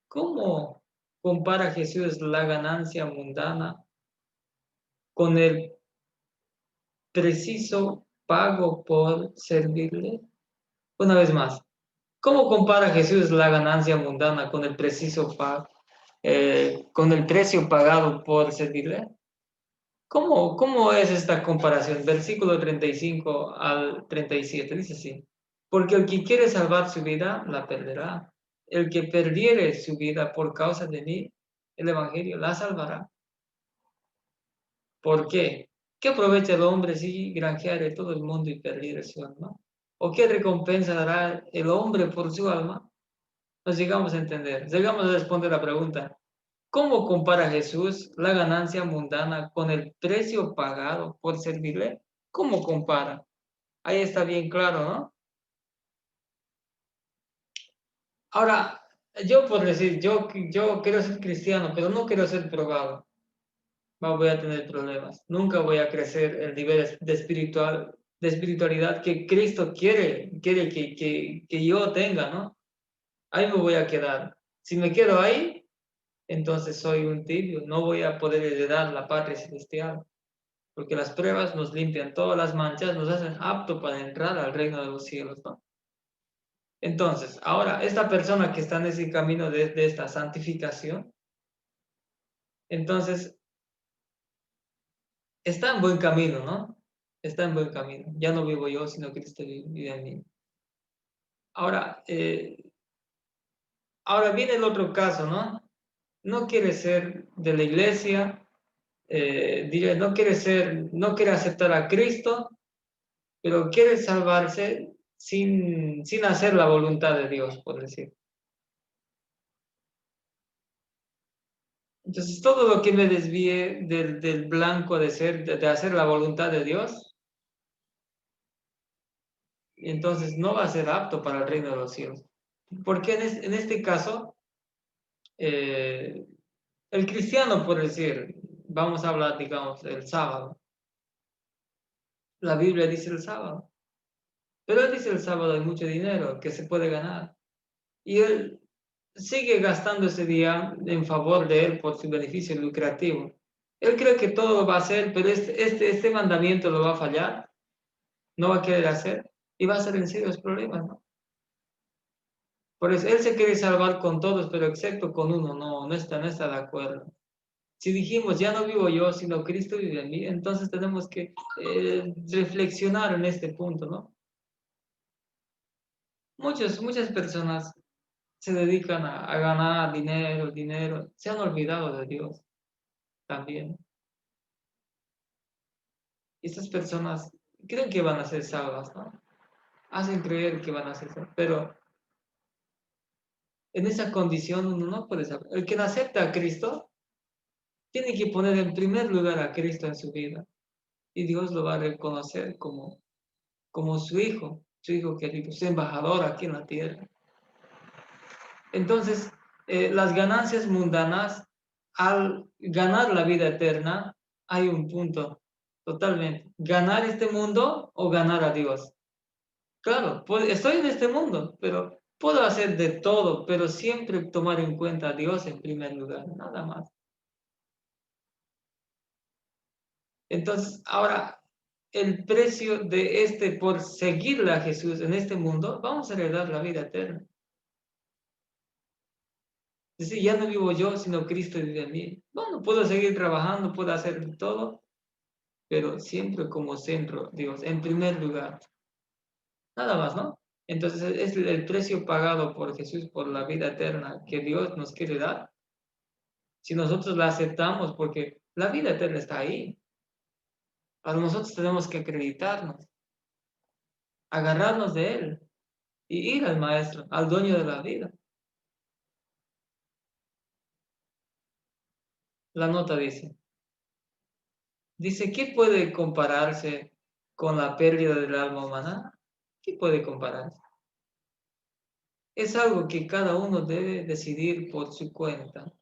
¿cómo compara Jesús la ganancia mundana con el preciso pago por servirle? Una vez más, ¿cómo compara Jesús la ganancia mundana con el preciso pago, con el precio pagado por servirle? ¿Cómo es esta comparación? Versículo 35 al 37 dice así. Porque el que quiere salvar su vida, la perderá. El que perdiere su vida por causa de mí, el Evangelio, la salvará. ¿Por qué? ¿Qué aprovecha el hombre si granjeare todo el mundo y perdiere su alma? ¿O qué recompensa dará el hombre por su alma? Nos llegamos a entender, llegamos a responder la pregunta. ¿Cómo compara Jesús la ganancia mundana con el precio pagado por servirle? ¿Cómo compara? Ahí está bien claro, ¿no? Ahora, yo puedo decir, yo quiero ser cristiano, pero no quiero ser probado. Voy a tener problemas. Nunca voy a crecer el nivel de espiritualidad que Cristo quiere que yo tenga, ¿no? Ahí me voy a quedar. Si me quedo ahí, entonces soy un tibio. No voy a poder heredar la patria celestial. Porque las pruebas nos limpian todas las manchas, nos hacen apto para entrar al reino de los cielos, ¿no? Entonces, ahora, esta persona que está en ese camino de esta santificación, entonces, está en buen camino, ¿no? Está en buen camino. Ya no vivo yo, sino Cristo vive en mí. Ahora, ahora viene el otro caso, ¿no? No quiere ser de la iglesia, no quiere aceptar a Cristo, pero quiere salvarse sin hacer la voluntad de Dios, por decir. Entonces, todo lo que me desvíe del blanco de hacer la voluntad de Dios, entonces no va a ser apto para el reino de los cielos. Porque en este caso, eh, el cristiano, por decir, vamos a hablar, digamos, del sábado. La Biblia dice el sábado. Pero él dice el sábado hay mucho dinero que se puede ganar. Y él sigue gastando ese día en favor de él por su beneficio lucrativo. Él cree que todo va a ser, pero este mandamiento lo va a fallar, no va a querer hacer y va a ser en serios problemas, ¿no? Por eso él se quiere salvar con todos, pero excepto con uno, no está de acuerdo. Si dijimos, ya no vivo yo, sino Cristo vive en mí, entonces tenemos que reflexionar en este punto, ¿no? Muchas personas se dedican a ganar dinero, se han olvidado de Dios también. Estas personas creen que van a ser salvas, ¿no? Hacen creer que van a ser salvas, pero en esa condición uno no puede saber. El que no acepta a Cristo tiene que poner en primer lugar a Cristo en su vida y Dios lo va a reconocer como su hijo querido, su embajador aquí en la tierra. Entonces, las ganancias mundanas, al ganar la vida eterna, hay un punto totalmente. ¿Ganar este mundo o ganar a Dios? Claro, estoy en este mundo, pero puedo hacer de todo, pero siempre tomar en cuenta a Dios en primer lugar, nada más. Entonces, ahora, el precio de por seguirle a Jesús en este mundo, vamos a heredar la vida eterna. Es decir, ya no vivo yo, sino Cristo vive en mí. Bueno, puedo seguir trabajando, puedo hacer todo, pero siempre como centro, Dios, en primer lugar. Nada más, ¿no? Entonces es el precio pagado por Jesús por la vida eterna que Dios nos quiere dar. Si nosotros la aceptamos, porque la vida eterna está ahí. Ahora nosotros tenemos que acreditarnos, agarrarnos de Él y ir al Maestro, al dueño de la vida. La nota dice, ¿qué puede compararse con la pérdida del alma humana? ¿Qué puede compararse? Es algo que cada uno debe decidir por su cuenta.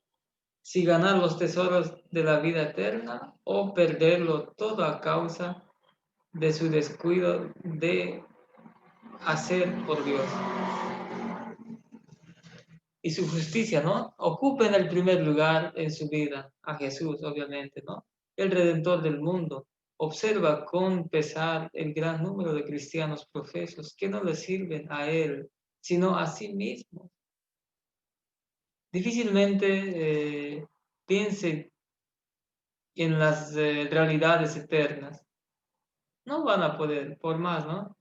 Si ganar los tesoros de la vida eterna o perderlo todo a causa de su descuido de hacer por Dios. Y su justicia, ¿no? Ocupen el primer lugar en su vida a Jesús, obviamente, ¿no? El Redentor del mundo. Observa con pesar el gran número de cristianos profesos que no le sirven a Él, sino a sí mismos. Difícilmente piense en las realidades eternas. No van a poder, por más, ¿no?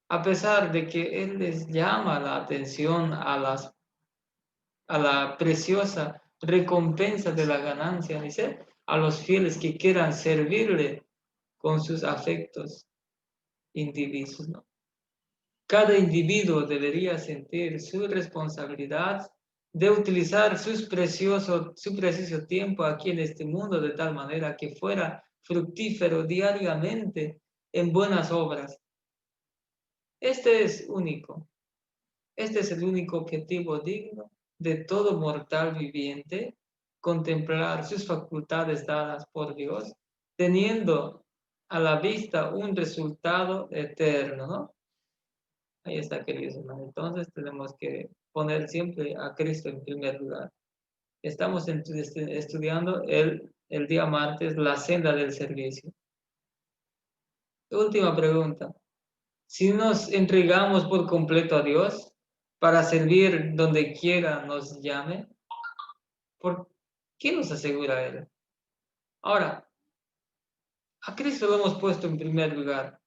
A pesar de que Él les llama la atención a la preciosa recompensa de la ganancia, dice, a los fieles que quieran servirle con sus afectos indivisos, ¿no? Cada individuo debería sentir su responsabilidad de utilizar su precioso tiempo aquí en este mundo de tal manera que fuera fructífero diariamente en buenas obras. Este es único. Este es el único objetivo digno de todo mortal viviente, contemplar sus facultades dadas por Dios, teniendo a la vista un resultado eterno, ¿no? Ahí está, queridos hermanos. Entonces tenemos que poner siempre a Cristo en primer lugar. Estamos estudiando el día martes la senda del servicio. Última pregunta. Si nos entregamos por completo a Dios para servir donde quiera nos llame, ¿por qué nos asegura Él? Ahora, a Cristo lo hemos puesto en primer lugar.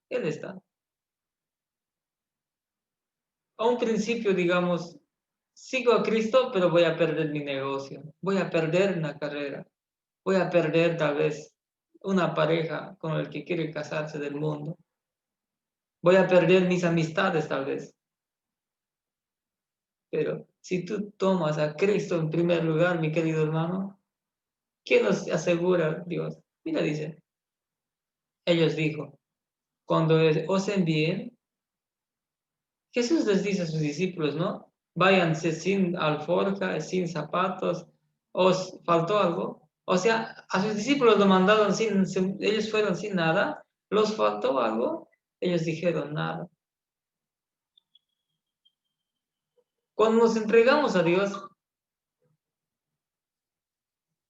Él está. A un principio, digamos, sigo a Cristo, pero voy a perder mi negocio, voy a perder una carrera, voy a perder tal vez una pareja con el que quiere casarse del mundo, voy a perder mis amistades tal vez. Pero si tú tomas a Cristo en primer lugar, mi querido hermano, ¿qué nos asegura Dios? Mira, dice, ellos dijo, cuando os envíen, Jesús les dice a sus discípulos, ¿no? Váyanse sin alforja, sin zapatos, ¿os faltó algo? O sea, a sus discípulos lo mandaron ellos fueron sin nada, ¿los faltó algo? Ellos dijeron nada. Cuando nos entregamos a Dios,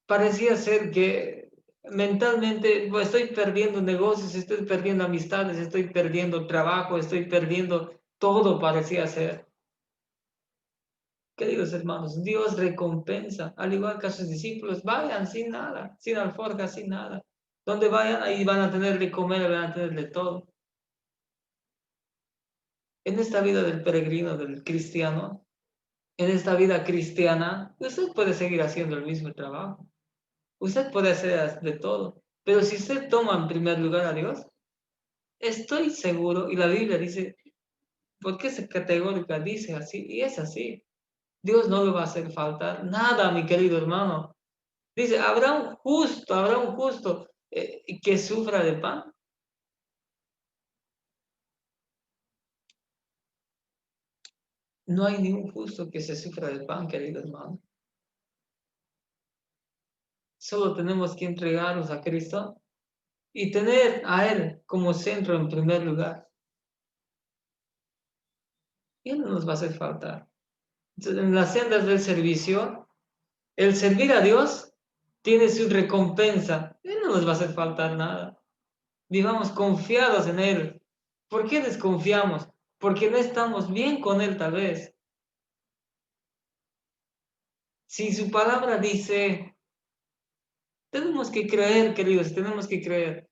parecía ser que mentalmente pues, estoy perdiendo negocios, estoy perdiendo amistades, estoy perdiendo trabajo, estoy perdiendo todo, parecía ser. Queridos hermanos, Dios recompensa, al igual que a sus discípulos, vayan sin nada, sin alforja, sin nada. Donde vayan, ahí van a tener de comer, van a tener de todo. En esta vida del peregrino, del cristiano, en esta vida cristiana, usted puede seguir haciendo el mismo trabajo. Usted puede hacer de todo. Pero si usted toma en primer lugar a Dios, estoy seguro, y la Biblia dice, porque es categórica, dice así, y es así. Dios no le va a hacer faltar nada, mi querido hermano. Dice, habrá un justo que sufra de pan. No hay ningún justo que se sufra de pan, querido hermano. Solo tenemos que entregarnos a Cristo y tener a Él como centro en primer lugar. Y Él no nos va a hacer faltar. Entonces, en las sendas del servicio, el servir a Dios tiene su recompensa. Él no nos va a hacer faltar nada. Vivamos confiados en Él. ¿Por qué desconfiamos? Porque no estamos bien con Él tal vez. Si su palabra dice, tenemos que creer, queridos, tenemos que creer.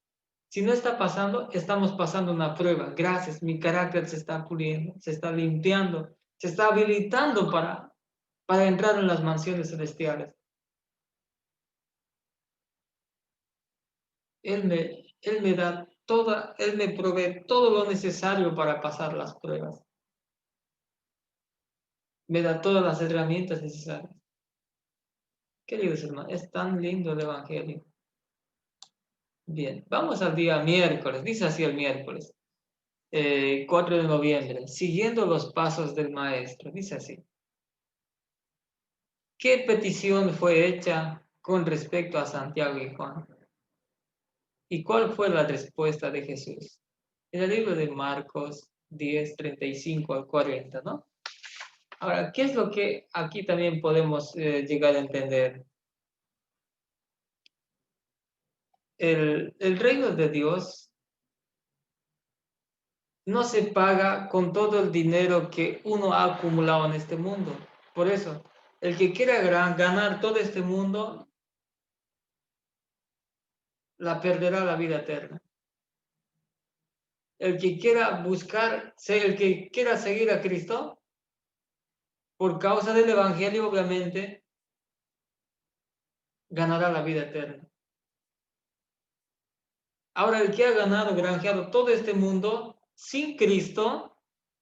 Si no está pasando, estamos pasando una prueba. Gracias, mi carácter se está puliendo, se está limpiando, se está habilitando para entrar en las mansiones celestiales. Él me da Él me provee todo lo necesario para pasar las pruebas. Me da todas las herramientas necesarias. Queridos hermanos, es tan lindo el Evangelio. Bien, vamos al día miércoles. Dice así el miércoles, 4 de noviembre, siguiendo los pasos del Maestro. Dice así. ¿Qué petición fue hecha con respecto a Santiago y Juan? ¿Y cuál fue la respuesta de Jesús? En el libro de Marcos 10, 35 al 40, ¿no? Ahora, ¿qué es lo que aquí también podemos llegar a entender? El reino de Dios no se paga con todo el dinero que uno ha acumulado en este mundo. Por eso, el que quiera ganar todo este mundo, la perderá la vida eterna. El que quiera el que quiera seguir a Cristo, por causa del Evangelio, obviamente, ganará la vida eterna. Ahora, el que ha granjeado todo este mundo sin Cristo,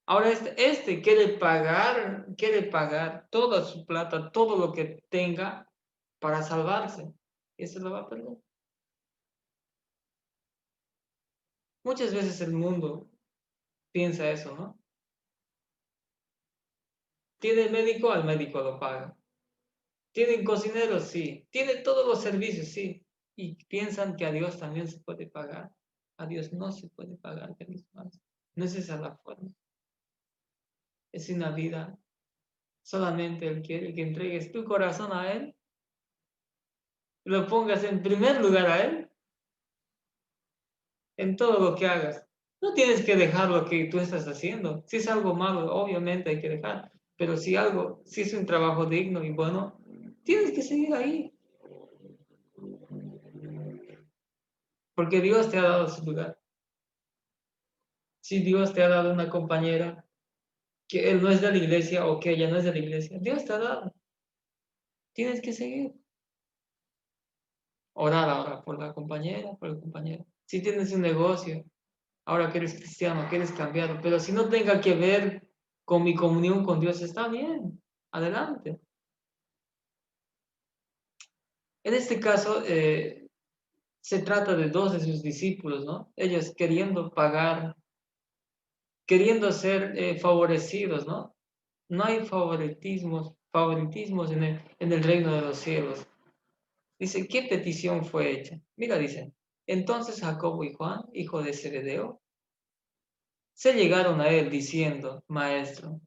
ahora este quiere pagar toda su plata, todo lo que tenga para salvarse. Y eso lo va a perder. Muchas veces el mundo piensa eso, ¿no? Tiene médico, al médico lo paga. Tienen cocineros, sí. Tiene todos los servicios, sí. Y piensan que a Dios también se puede pagar. A Dios no se puede pagar, queridos hermanos. No es esa la forma. Es una vida. Solamente Él quiere que entregues tu corazón a Él, lo pongas en primer lugar a Él, en todo lo que hagas. No tienes que dejar lo que tú estás haciendo. Si es algo malo, obviamente hay que dejar. Pero si es un trabajo digno y bueno, tienes que seguir ahí. Porque Dios te ha dado su lugar. Si Dios te ha dado una compañera, que él no es de la iglesia o que ella no es de la iglesia, Dios te ha dado. Tienes que seguir. Orar ahora por la compañera, por el compañero. Si tienes un negocio, ahora que eres cristiano, que eres cambiado, pero si no tenga que ver con mi comunión con Dios, está bien. Adelante. En este caso, se trata de dos de sus discípulos, ¿no? Ellos queriendo pagar, queriendo ser favorecidos, ¿no? No hay favoritismos en el reino de los cielos. Dice, ¿qué petición fue hecha? Mira, dice, entonces Jacobo y Juan, hijo de Zebedeo, se llegaron a él diciendo, Maestro,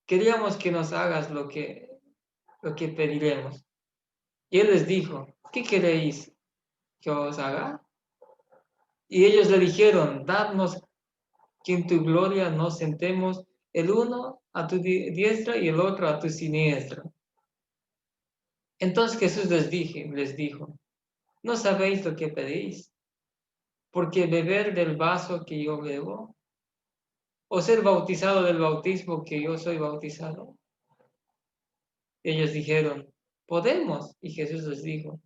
queríamos que nos hagas lo que pediremos. Y él les dijo, ¿qué queréis que os haga? Y ellos le dijeron, dadnos que en tu gloria nos sentemos el uno a tu diestra y el otro a tu siniestra. Entonces Jesús les dijo, ¿no sabéis lo que pedís? Porque beber del vaso que yo bebo o ser bautizado del bautismo que yo soy bautizado? Ellos dijeron, podemos. Y Jesús les dijo,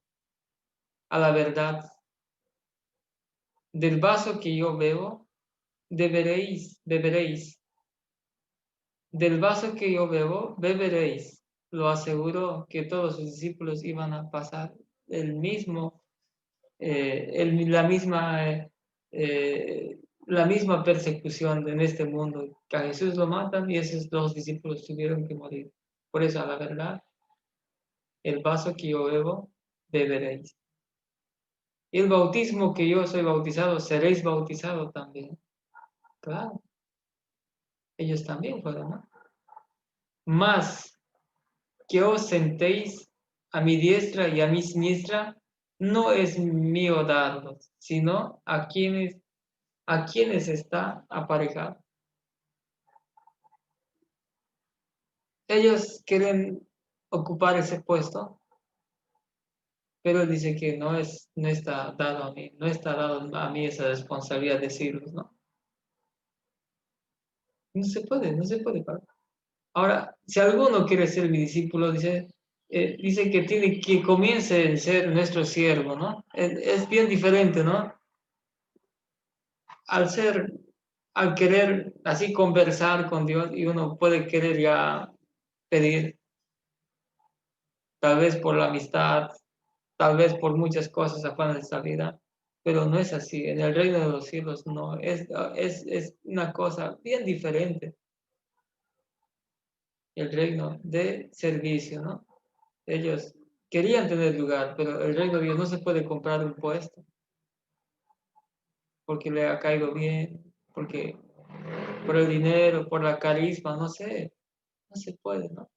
a la verdad, del vaso que yo bebo, beberéis. Del vaso que yo bebo, beberéis. Lo aseguró que todos sus discípulos iban a pasar el mismo, la misma persecución en este mundo. Que a Jesús lo matan y esos dos discípulos tuvieron que morir. Por eso, a la verdad, el vaso que yo bebo, beberéis. Y el bautismo que yo soy bautizado, seréis bautizados también. Claro, ellos también fueron, ¿no? Más que os sentéis a mi diestra y a mi siniestra, no es mío darlos, sino a quienes está aparejado. Ellos quieren ocupar ese puesto, pero dice que no está dado a mí, no está dado a mí esa responsabilidad de decirlos, ¿no? No se puede, no se puede. Ahora, si alguno quiere ser mi discípulo, dice que tiene que comience a ser nuestro siervo, ¿no? Es bien diferente, ¿no? Al querer así conversar con Dios y uno puede querer ya pedir, tal vez por la amistad, tal vez por muchas cosas afuera de esta vida, pero no es así. En el reino de los cielos no, es una cosa bien diferente. El reino de servicio, ¿no? Ellos querían tener lugar, pero el reino de Dios no se puede comprar un puesto porque le ha caído bien, porque por el dinero, por la carisma, no sé, no se puede, ¿no?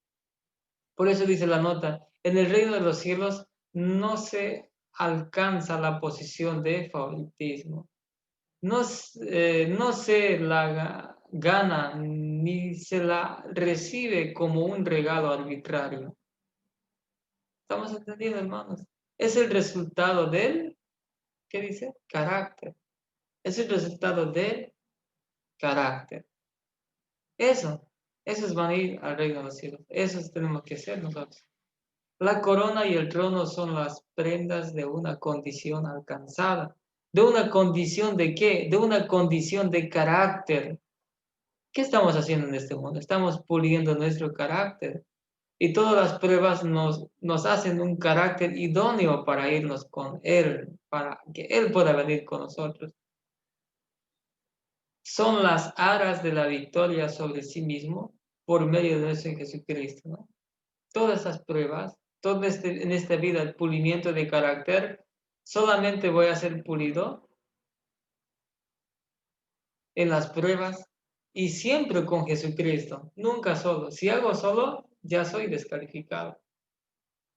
Por eso dice la nota, en el reino de los cielos no se alcanza la posición de favoritismo, no se la gana ni se la recibe como un regalo arbitrario. ¿Estamos entendiendo, hermanos? Es el resultado del, ¿qué dice? Carácter. Es el resultado del carácter. Esos van a ir al reino de los cielos. Esos tenemos que ser nosotros. La corona y el trono son las prendas de una condición alcanzada. ¿De una condición de qué? De una condición de carácter. ¿Qué estamos haciendo en este mundo? Estamos puliendo nuestro carácter. Y todas las pruebas nos hacen un carácter idóneo para irnos con Él, para que Él pueda venir con nosotros. Son las aras de la victoria sobre sí mismo por medio de nuestro Jesucristo, ¿no? Todas esas pruebas, en esta vida, el pulimiento de carácter, solamente voy a ser pulido en las pruebas y siempre con Jesucristo, nunca solo. Si hago solo, ya soy descalificado.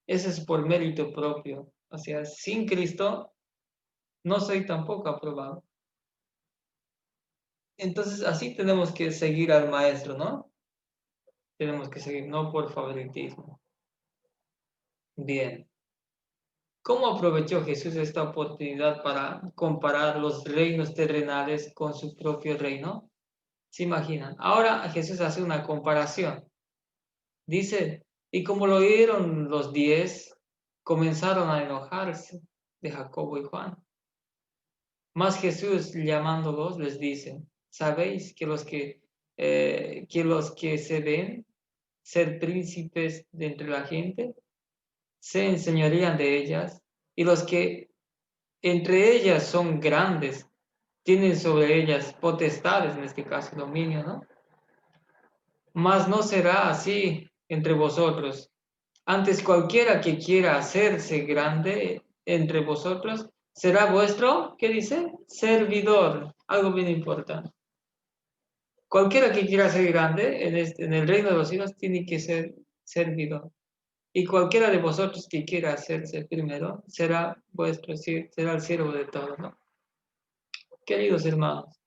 Eso es por mérito propio. O sea, sin Cristo no soy tampoco aprobado. Entonces, así tenemos que seguir al Maestro, ¿no? Tenemos que seguir, no por favoritismo. Bien. ¿Cómo aprovechó Jesús esta oportunidad para comparar los reinos terrenales con su propio reino? ¿Se imaginan? Ahora Jesús hace una comparación. Dice, y como lo oyeron los 10, comenzaron a enojarse de Jacobo y Juan. Mas Jesús, llamándolos, les dice, ¿sabéis que los que se ven ser príncipes de entre la gente, se enseñorían de ellas, y los que entre ellas son grandes, tienen sobre ellas potestades, en este caso dominio, ¿no? Mas no será así entre vosotros. Antes cualquiera que quiera hacerse grande entre vosotros, será vuestro, ¿qué dice? Servidor. Algo bien importante. Cualquiera que quiera ser grande en el reino de los cielos tiene que ser servidor. Y cualquiera de vosotros que quiera hacerse primero será será el siervo de todos, ¿no? Queridos hermanos,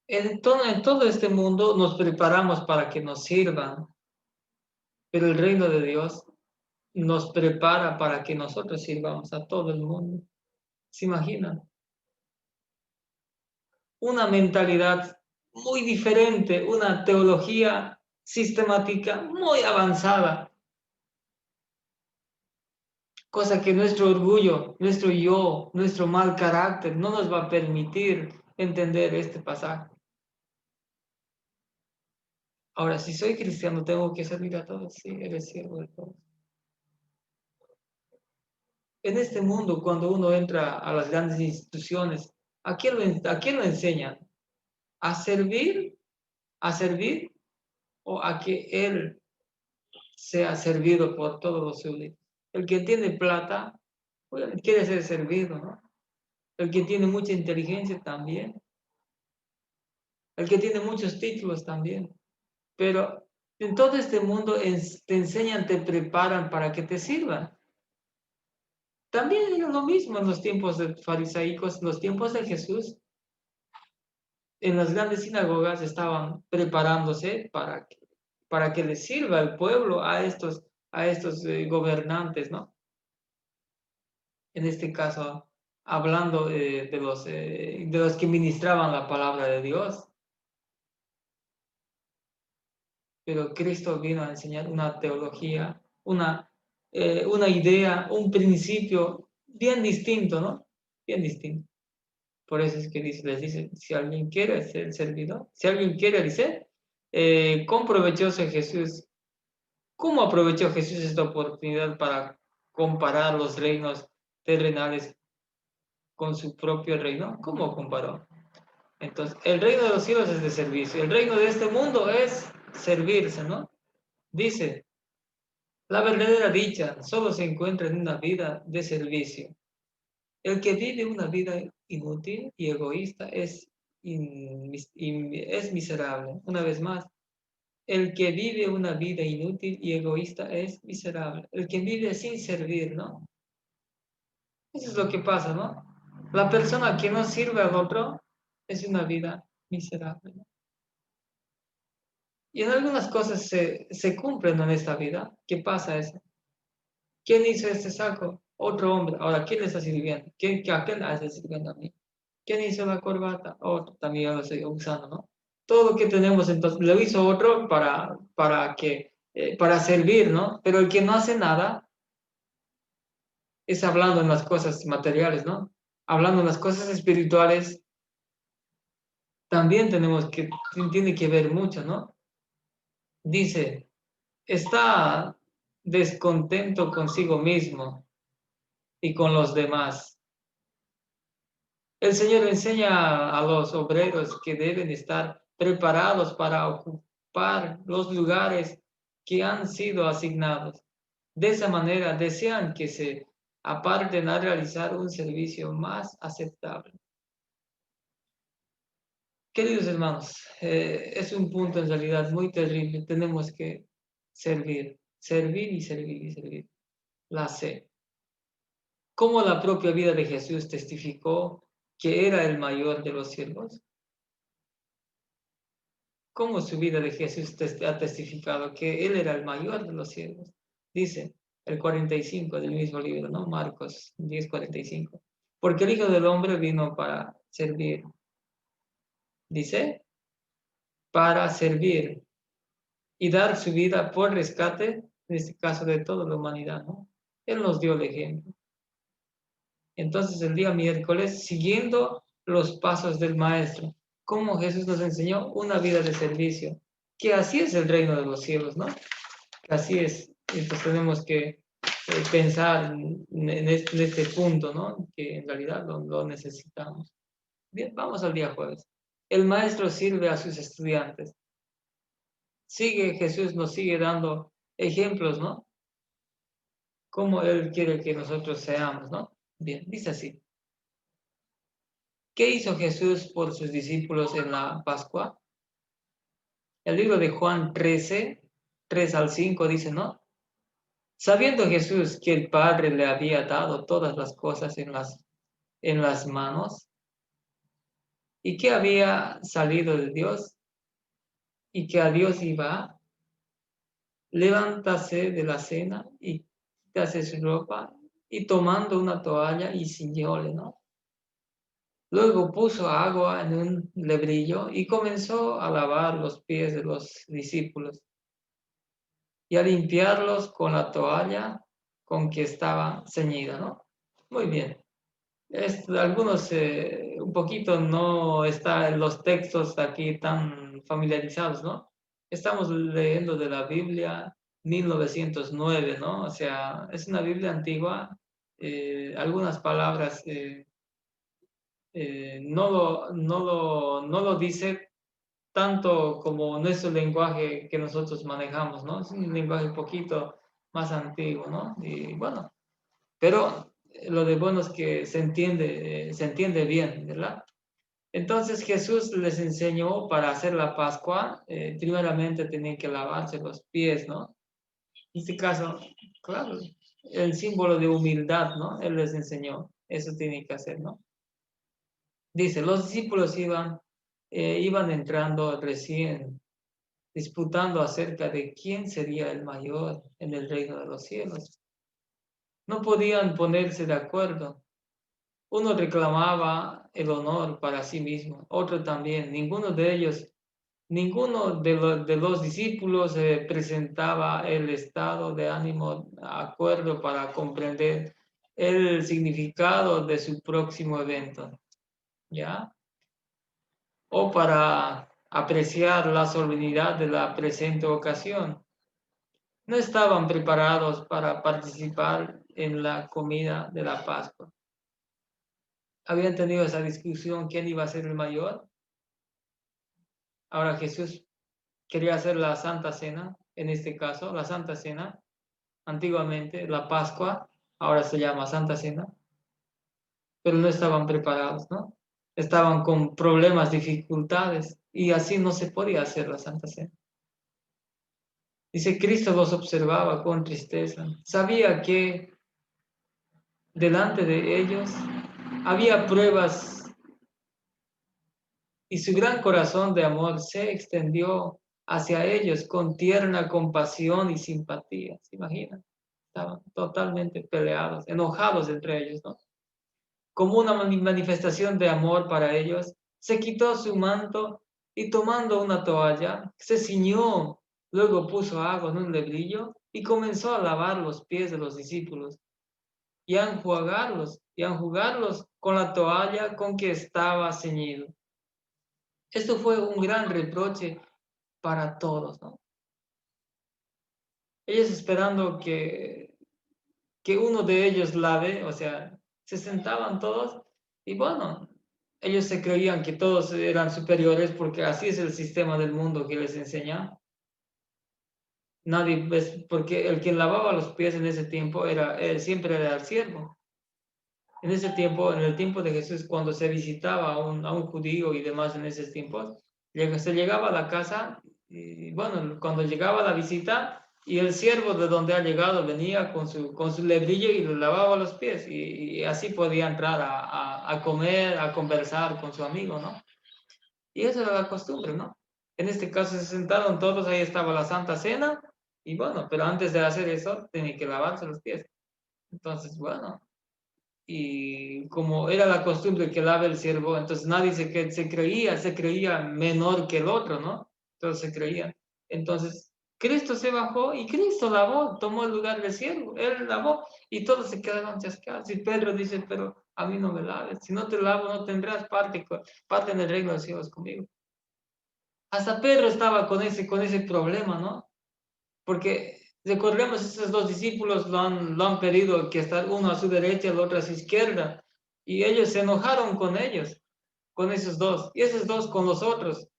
en todo este mundo nos preparamos para que nos sirvan, pero el reino de Dios nos prepara para que nosotros sirvamos a todo el mundo. ¿Se imaginan? Una mentalidad muy diferente, una teología sistemática muy avanzada, cosa que nuestro orgullo, nuestro yo, nuestro mal carácter no nos va a permitir entender este pasaje. Ahora, si soy cristiano, tengo que servir a todos, sí, eres siervo de todos. En este mundo, cuando uno entra a las grandes instituciones, ¿a quién lo enseñan? ¿A servir? ¿A servir? ¿O a que él sea servido por todos los súbditos? El que tiene plata, obviamente quiere ser servido, ¿no? El que tiene mucha inteligencia también. El que tiene muchos títulos también. Pero en todo este mundo te enseñan, te preparan para que te sirvan. También era lo mismo en los tiempos de farisaicos, en los tiempos de Jesús. En las grandes sinagogas estaban preparándose para que les sirva el pueblo a estos gobernantes, ¿no? En este caso, hablando de los que ministraban la palabra de Dios. Pero Cristo vino a enseñar una teología, una idea, un principio bien distinto, ¿no? Bien distinto. Por eso es que les dice, si alguien quiere ser servidor, si alguien quiere, dice, ¿cómo aprovechó Jesús? ¿Cómo aprovechó Jesús esta oportunidad para comparar los reinos terrenales con su propio reino? ¿Cómo comparó? Entonces, el reino de los cielos es de servicio, el reino de este mundo es servirse, ¿no? Dice, la verdadera dicha solo se encuentra en una vida de servicio. El que vive una vida inútil y egoísta es miserable. Una vez más, el que vive una vida inútil y egoísta es miserable. El que vive sin servir, ¿no? Eso es lo que pasa, ¿no? La persona que no sirve al otro es una vida miserable, ¿no? Y en algunas cosas se cumplen en esta vida. ¿Qué pasa eso? ¿Quién hizo este saco? Otro hombre. Ahora, ¿quién le está sirviendo? ¿A quién le está sirviendo a mí? ¿Quién hizo la corbata? Otro. También yo lo estoy usando, ¿no? Todo lo que tenemos, entonces, lo hizo otro para servir, ¿no? Pero el que no hace nada es hablando en las cosas materiales, ¿no? Hablando en las cosas espirituales, también tiene que ver mucho, ¿no? Dice, está descontento consigo mismo y con los demás. El Señor enseña a los obreros que deben estar preparados para ocupar los lugares que han sido asignados. De esa manera desean que se aparten a realizar un servicio más aceptable. Queridos hermanos, es un punto en realidad muy terrible. Tenemos que servir, servir y servir y servir. La sé. Como la propia vida de Jesús testificó que era el mayor de los siervos. Cómo su vida de Jesús ha testificado que Él era el mayor de los siervos. Dice el 45 del mismo libro, ¿no? Marcos 10:45. Porque el Hijo del Hombre vino para servir. Dice, para servir y dar su vida por rescate, en este caso de toda la humanidad, ¿no? Él nos dio el ejemplo. Entonces el día miércoles, siguiendo los pasos del Maestro, como Jesús nos enseñó una vida de servicio, que así es el reino de los cielos, ¿no? Así es. Entonces tenemos que pensar en este punto, ¿no? Que en realidad lo necesitamos. Bien, vamos al día jueves. El Maestro sirve a sus estudiantes. Jesús nos sigue dando ejemplos, ¿no? Cómo Él quiere que nosotros seamos, ¿no? Bien, dice así. ¿Qué hizo Jesús por sus discípulos en la Pascua? El libro de Juan 13, 3-5 dice, ¿no? Sabiendo Jesús que el Padre le había dado todas las cosas en las manos y que había salido de Dios y que a Dios iba, levántase de la cena y quítase su ropa y tomando una toalla y ciñóle, ¿no? Luego puso agua en un lebrillo y comenzó a lavar los pies de los discípulos y a limpiarlos con la toalla con que estaba ceñida, ¿no? Muy bien. Algunos, un poquito no está en los textos aquí tan familiarizados, ¿no? Estamos leyendo de la Biblia 1909, ¿no? O sea, es una Biblia antigua. Algunas palabras no lo dice tanto como nuestro lenguaje que nosotros manejamos, ¿no? Es un lenguaje un poquito más antiguo, ¿no? Y bueno, pero lo de bueno es que se entiende bien, ¿verdad? Entonces Jesús les enseñó para hacer la Pascua, primeramente tenían que lavarse los pies, ¿no? En este caso, claro, el símbolo de humildad, ¿no? Él les enseñó, eso tienen que hacer, ¿no? Dice, los discípulos iban entrando recién, disputando acerca de quién sería el mayor en el reino de los cielos. No podían ponerse de acuerdo. Uno reclamaba el honor para sí mismo, otro también. Ninguno de los discípulos presentaba el estado de ánimo a acuerdo para comprender el significado de su próximo evento, ¿ya? O para apreciar la solemnidad de la presente ocasión. No estaban preparados para participar en la comida de la Pascua. Habían tenido esa discusión, ¿quién iba a ser el mayor? Ahora Jesús quería hacer la Santa Cena, en este caso, la Santa Cena, antiguamente la Pascua, ahora se llama Santa Cena, pero no estaban preparados, ¿no? Estaban con problemas, dificultades, y así no se podía hacer la Santa Cena. Dice, Cristo los observaba con tristeza. Sabía que delante de ellos había pruebas y su gran corazón de amor se extendió hacia ellos con tierna compasión y simpatía. ¿Se imaginan? Estaban totalmente peleados, enojados entre ellos, ¿no? Como una manifestación de amor para ellos, se quitó su manto y tomando una toalla, se ciñó, luego puso agua en un lebrillo y comenzó a lavar los pies de los discípulos y a enjugarlos con la toalla con que estaba ceñido. Esto fue un gran reproche para todos, ¿no? Ellos esperando que uno de ellos lave, o sea, se sentaban todos y bueno, ellos se creían que todos eran superiores porque así es el sistema del mundo que les enseña. Nadie, porque el que lavaba los pies en ese tiempo siempre era el siervo. En ese tiempo, en el tiempo de Jesús, cuando se visitaba a un judío y demás en esos tiempos, se llegaba a la casa y bueno, cuando llegaba la visita y el siervo de donde ha llegado venía con su lebrillo y le lavaba los pies y así podía entrar a comer, a conversar con su amigo, ¿no? Y esa era la costumbre, ¿no? En este caso se sentaron todos, ahí estaba la Santa Cena y bueno, pero antes de hacer eso tenía que lavarse los pies. Entonces, bueno, y como era la costumbre que lave el siervo, entonces nadie se creía menor que el otro, ¿no? Entonces se creían. Entonces Cristo se bajó y Cristo lavó, tomó el lugar del siervo, él lavó y todos se quedaron chasqueados. Y Pedro dice, pero a mí no me laves, si no te lavo no tendrás parte en el reino de los cielos conmigo. Hasta Pedro estaba con ese problema, ¿no? Porque recordemos, esos dos discípulos lo han pedido que estar uno a su derecha y el otro a su izquierda. Y ellos se enojaron con ellos, con esos dos, y esos dos con los otros.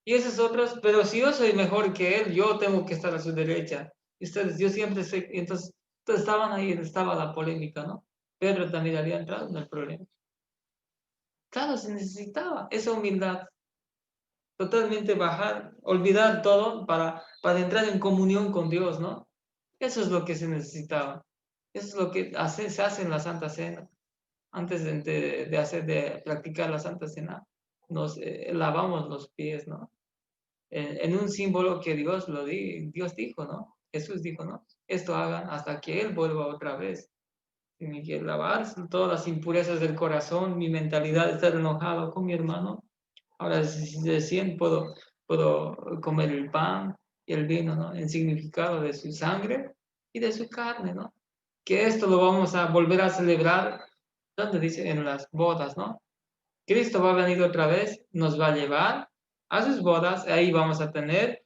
Y esos otros, pero si yo soy mejor que él, yo tengo que estar a su derecha. Y ustedes, yo siempre sé, entonces estaban ahí, estaba la polémica, ¿no? Pedro también había entrado en el problema. Claro, se necesitaba esa humildad, totalmente bajar, olvidar todo para entrar en comunión con Dios, ¿no? Eso es lo que se necesitaba. Eso es lo que se hace en la Santa Cena. Antes de practicar la Santa Cena, nos lavamos los pies, ¿no? En un símbolo que Dios dijo, ¿no? Jesús dijo, ¿no? Esto hagan hasta que Él vuelva otra vez. Tiene que lavarse todas las impurezas del corazón, mi mentalidad de estar enojado con mi hermano. Ahora, si recién puedo comer el pan y el vino, ¿no? En significado de su sangre y de su carne, ¿no? Que esto lo vamos a volver a celebrar, donde dice, en las bodas, ¿no? Cristo va a venir otra vez, nos va a llevar a sus bodas, ahí vamos a tener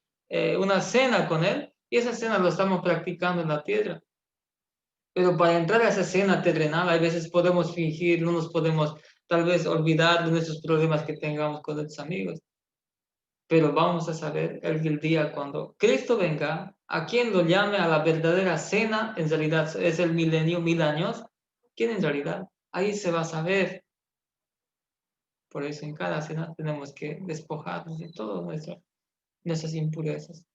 una cena con Él, y esa cena lo estamos practicando en la tierra. Pero para entrar a esa cena terrenal, a veces podemos fingir, no nos podemos tal vez olvidar de nuestros problemas que tengamos con nuestros amigos. Pero vamos a saber el día cuando Cristo venga, a quien lo llame a la verdadera cena, en realidad es el milenio, 1000 años, ¿quién en realidad? Ahí se va a saber. Por eso en cada cena tenemos que despojarnos de todas nuestras impurezas.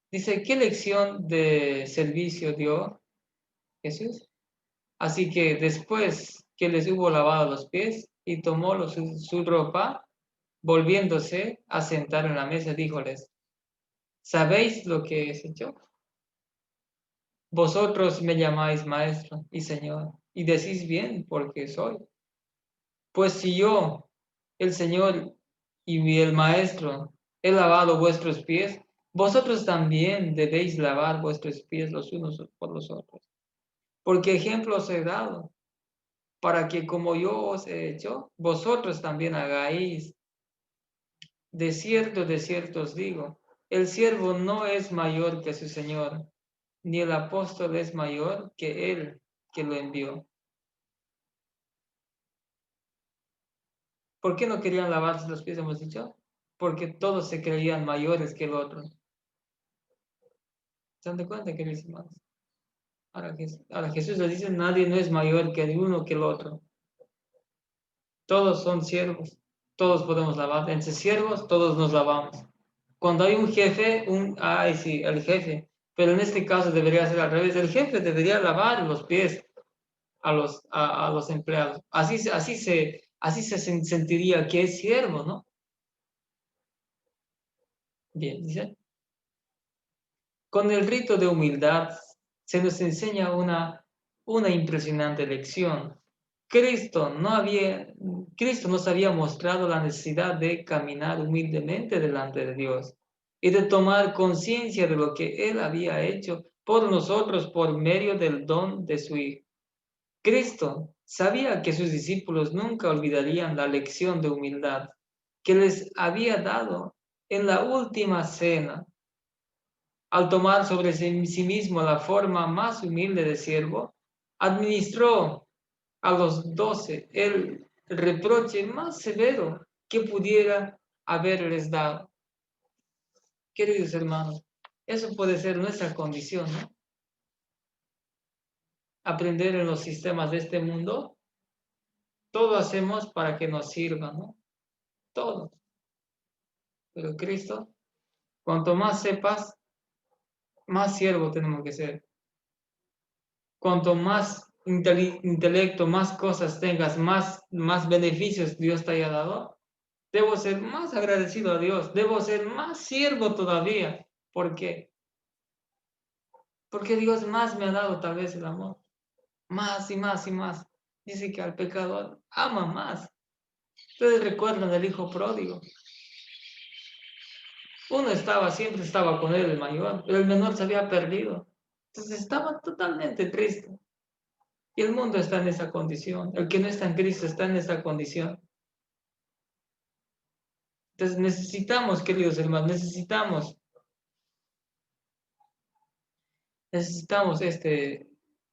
Dice, ¿qué lección de servicio dio Jesús? Así que después que les hubo lavado los pies y tomó su ropa, volviéndose a sentar en la mesa, díjoles, ¿sabéis lo que es hecho? Vosotros me llamáis maestro y señor, y decís bien porque soy. Pues si yo, el Señor y el Maestro, he lavado vuestros pies, vosotros también debéis lavar vuestros pies los unos por los otros. Porque ejemplo os he dado, para que como yo os he hecho, vosotros también hagáis. De cierto os digo, el siervo no es mayor que su Señor, ni el apóstol es mayor que él que lo envió. ¿Por qué no querían lavarse los pies, hemos dicho? Porque todos se creían mayores que el otro. ¿Se dan cuenta, queridos hermanos? Ahora Jesús les dice, nadie no es mayor que el uno que el otro. Todos son siervos, todos podemos lavar. Entre siervos todos nos lavamos. Cuando hay un jefe, sí, el jefe. Pero en este caso debería ser al revés. El jefe debería lavar los pies a los empleados. Así se sentiría que es siervo, ¿no? Bien, dice. Con el rito de humildad se nos enseña una impresionante lección. Cristo nos había mostrado la necesidad de caminar humildemente delante de Dios y de tomar conciencia de lo que Él había hecho por nosotros por medio del don de su Hijo. Cristo sabía que sus discípulos nunca olvidarían la lección de humildad que les había dado en la última cena. Al tomar sobre sí mismo la forma más humilde de siervo, administró a los 12 el reproche más severo que pudiera haberles dado. Queridos hermanos, eso puede ser nuestra condición, ¿no? Aprender en los sistemas de este mundo, todo hacemos para que nos sirva, ¿no? Todo. Pero Cristo, cuanto más sepas, más siervo tenemos que ser. Cuanto más intelecto, más cosas tengas, más beneficios Dios te haya dado, debo ser más agradecido a Dios, debo ser más siervo todavía. ¿Por qué? Porque Dios más me ha dado tal vez el amor. Más y más y más. Dice que al pecador ama más. Ustedes recuerdan del hijo pródigo. Uno siempre estaba con él, el mayor, pero el menor se había perdido. Entonces estaba totalmente triste. Y el mundo está en esa condición. El que no está en Cristo está en esa condición. Entonces necesitamos, queridos hermanos, necesitamos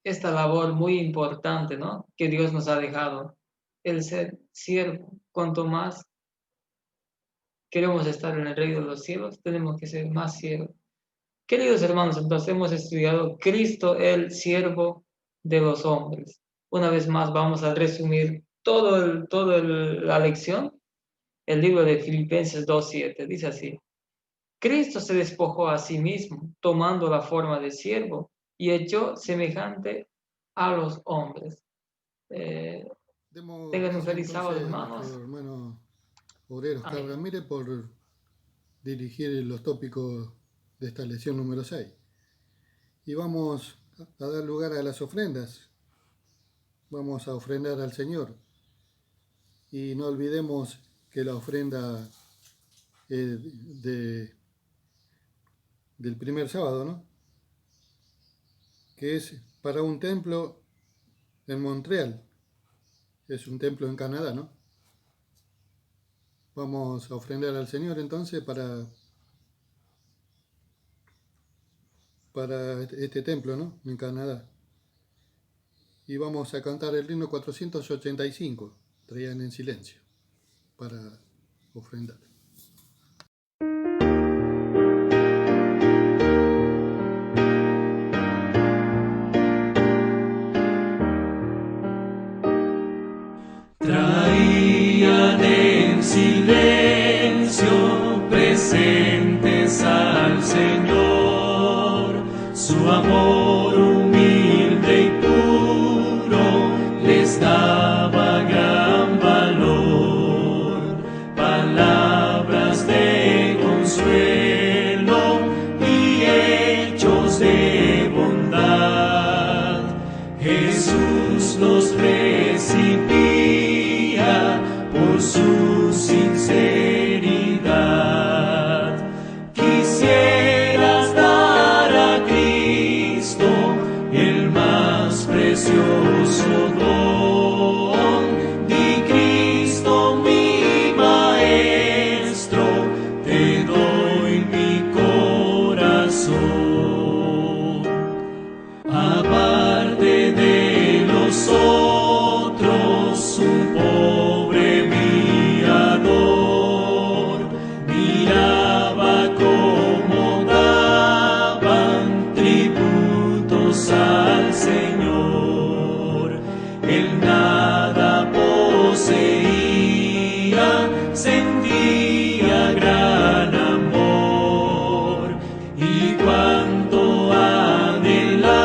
esta labor muy importante, ¿no? Que Dios nos ha dejado. El ser siervo. Cuanto más queremos estar en el reino de los cielos, tenemos que ser más siervos. Queridos hermanos, entonces hemos estudiado Cristo, el siervo de los hombres. Una vez más vamos a resumir toda la lección. El libro de Filipenses 2:7 dice así. Cristo se despojó a sí mismo, tomando la forma de siervo y hecho semejante a los hombres. Demos Tengan un gracias feliz sábado, entonces a hermanos. nuestro hermano obrero Oscar Amén. Ramírez por dirigir los tópicos de esta lección número 6. Y vamos a dar lugar a las ofrendas. Vamos a ofrendar al Señor. Y no olvidemos que la ofrenda del primer sábado, ¿no? Que es para un templo en Montreal. Es un templo en Canadá, ¿no? Vamos a ofrendar al Señor entonces para este templo, ¿no? En Canadá. Y vamos a cantar el himno 485, Traían en silencio, para ofrendar. Traían en silencio presentes al Señor, su amor humilde y puro les daba gran valor, palabras de consuelo y hechos de bondad. Jesús los recibía por su sinceridad. Quisieras dar a Cristo el más precioso don. Di: Cristo, mi Maestro, te doy mi corazón. Aparte de los otros, un pobre mirador miraba cómo daban tributos al Señor. Él nada poseía, sentía gran amor, y cuanto anhelaba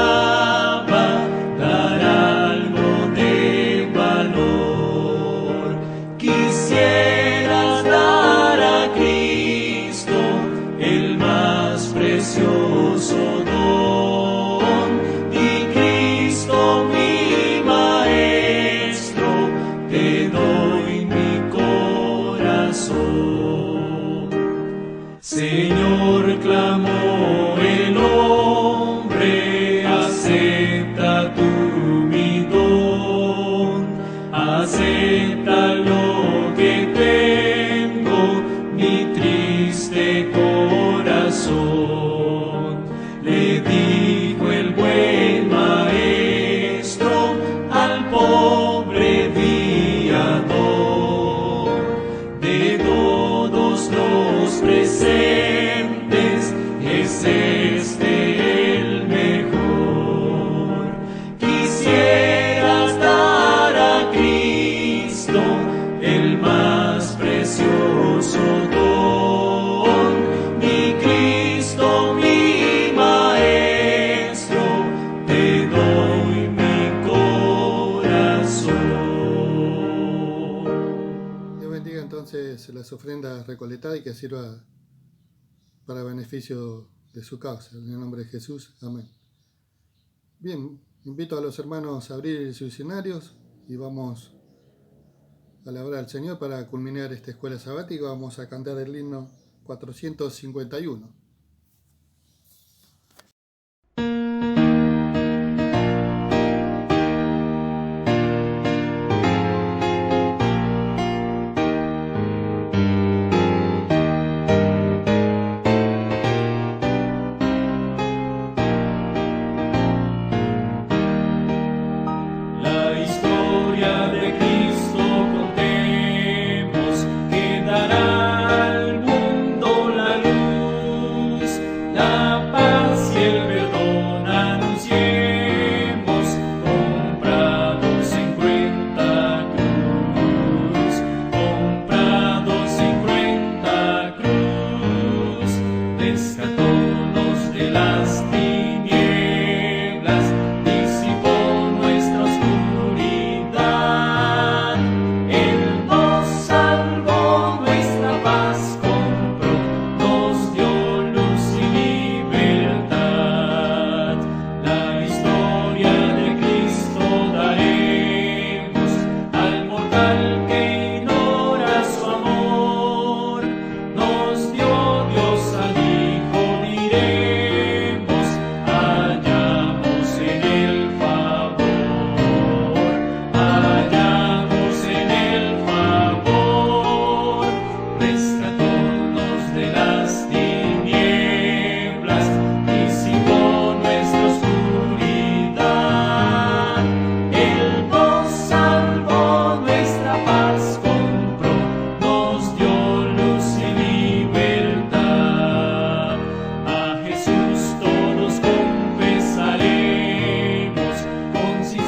dar algo de valor. Quisieras dar a Cristo el más precioso don. Di: Cristo, mi Maestro, te doy mi corazón. Señor, clamó el hombre, acepta tú mi don, acepta lo que tengo, mi triste corazón. Le dijo el buen maestro al pobre viador: de todos los presentes es este el mejor. Quisieras dar a Cristo el más precioso don. Mi Cristo, mi Maestro, te doy mi corazón. Dios bendiga entonces las ofrendas recolectadas y que sirva para beneficio de su causa. En el nombre de Jesús, amén. Bien, invito a los hermanos a abrir sus escenarios y vamos a alabar al Señor para culminar esta escuela sabática. Vamos a cantar el himno 451. La historia de Cristo contemos, que dará al mundo la luz.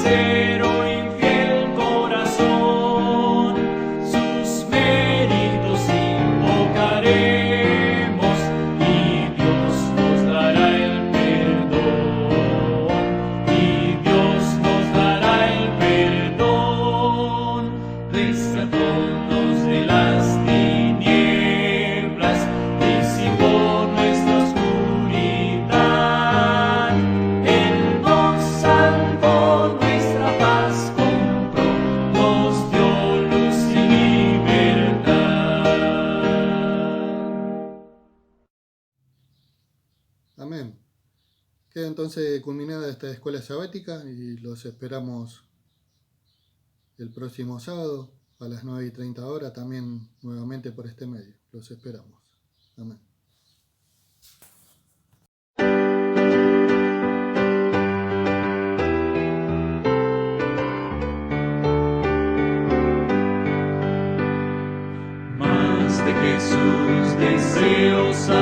sincero y fiel corazón, sus méritos invocaremos y Dios nos dará el perdón, y Dios nos dará el perdón, rescatándonos de las tinieblas, disipó nuestra oscuridad. Él nos salvó, nuestra paz compró, nos dio luz y libertad. Amén. Queda entonces culminada esta escuela sabática y los esperamos el próximo sábado a las 9:30 horas, también nuevamente por este medio. Los esperamos. Amén. Más de Jesús deseo saber.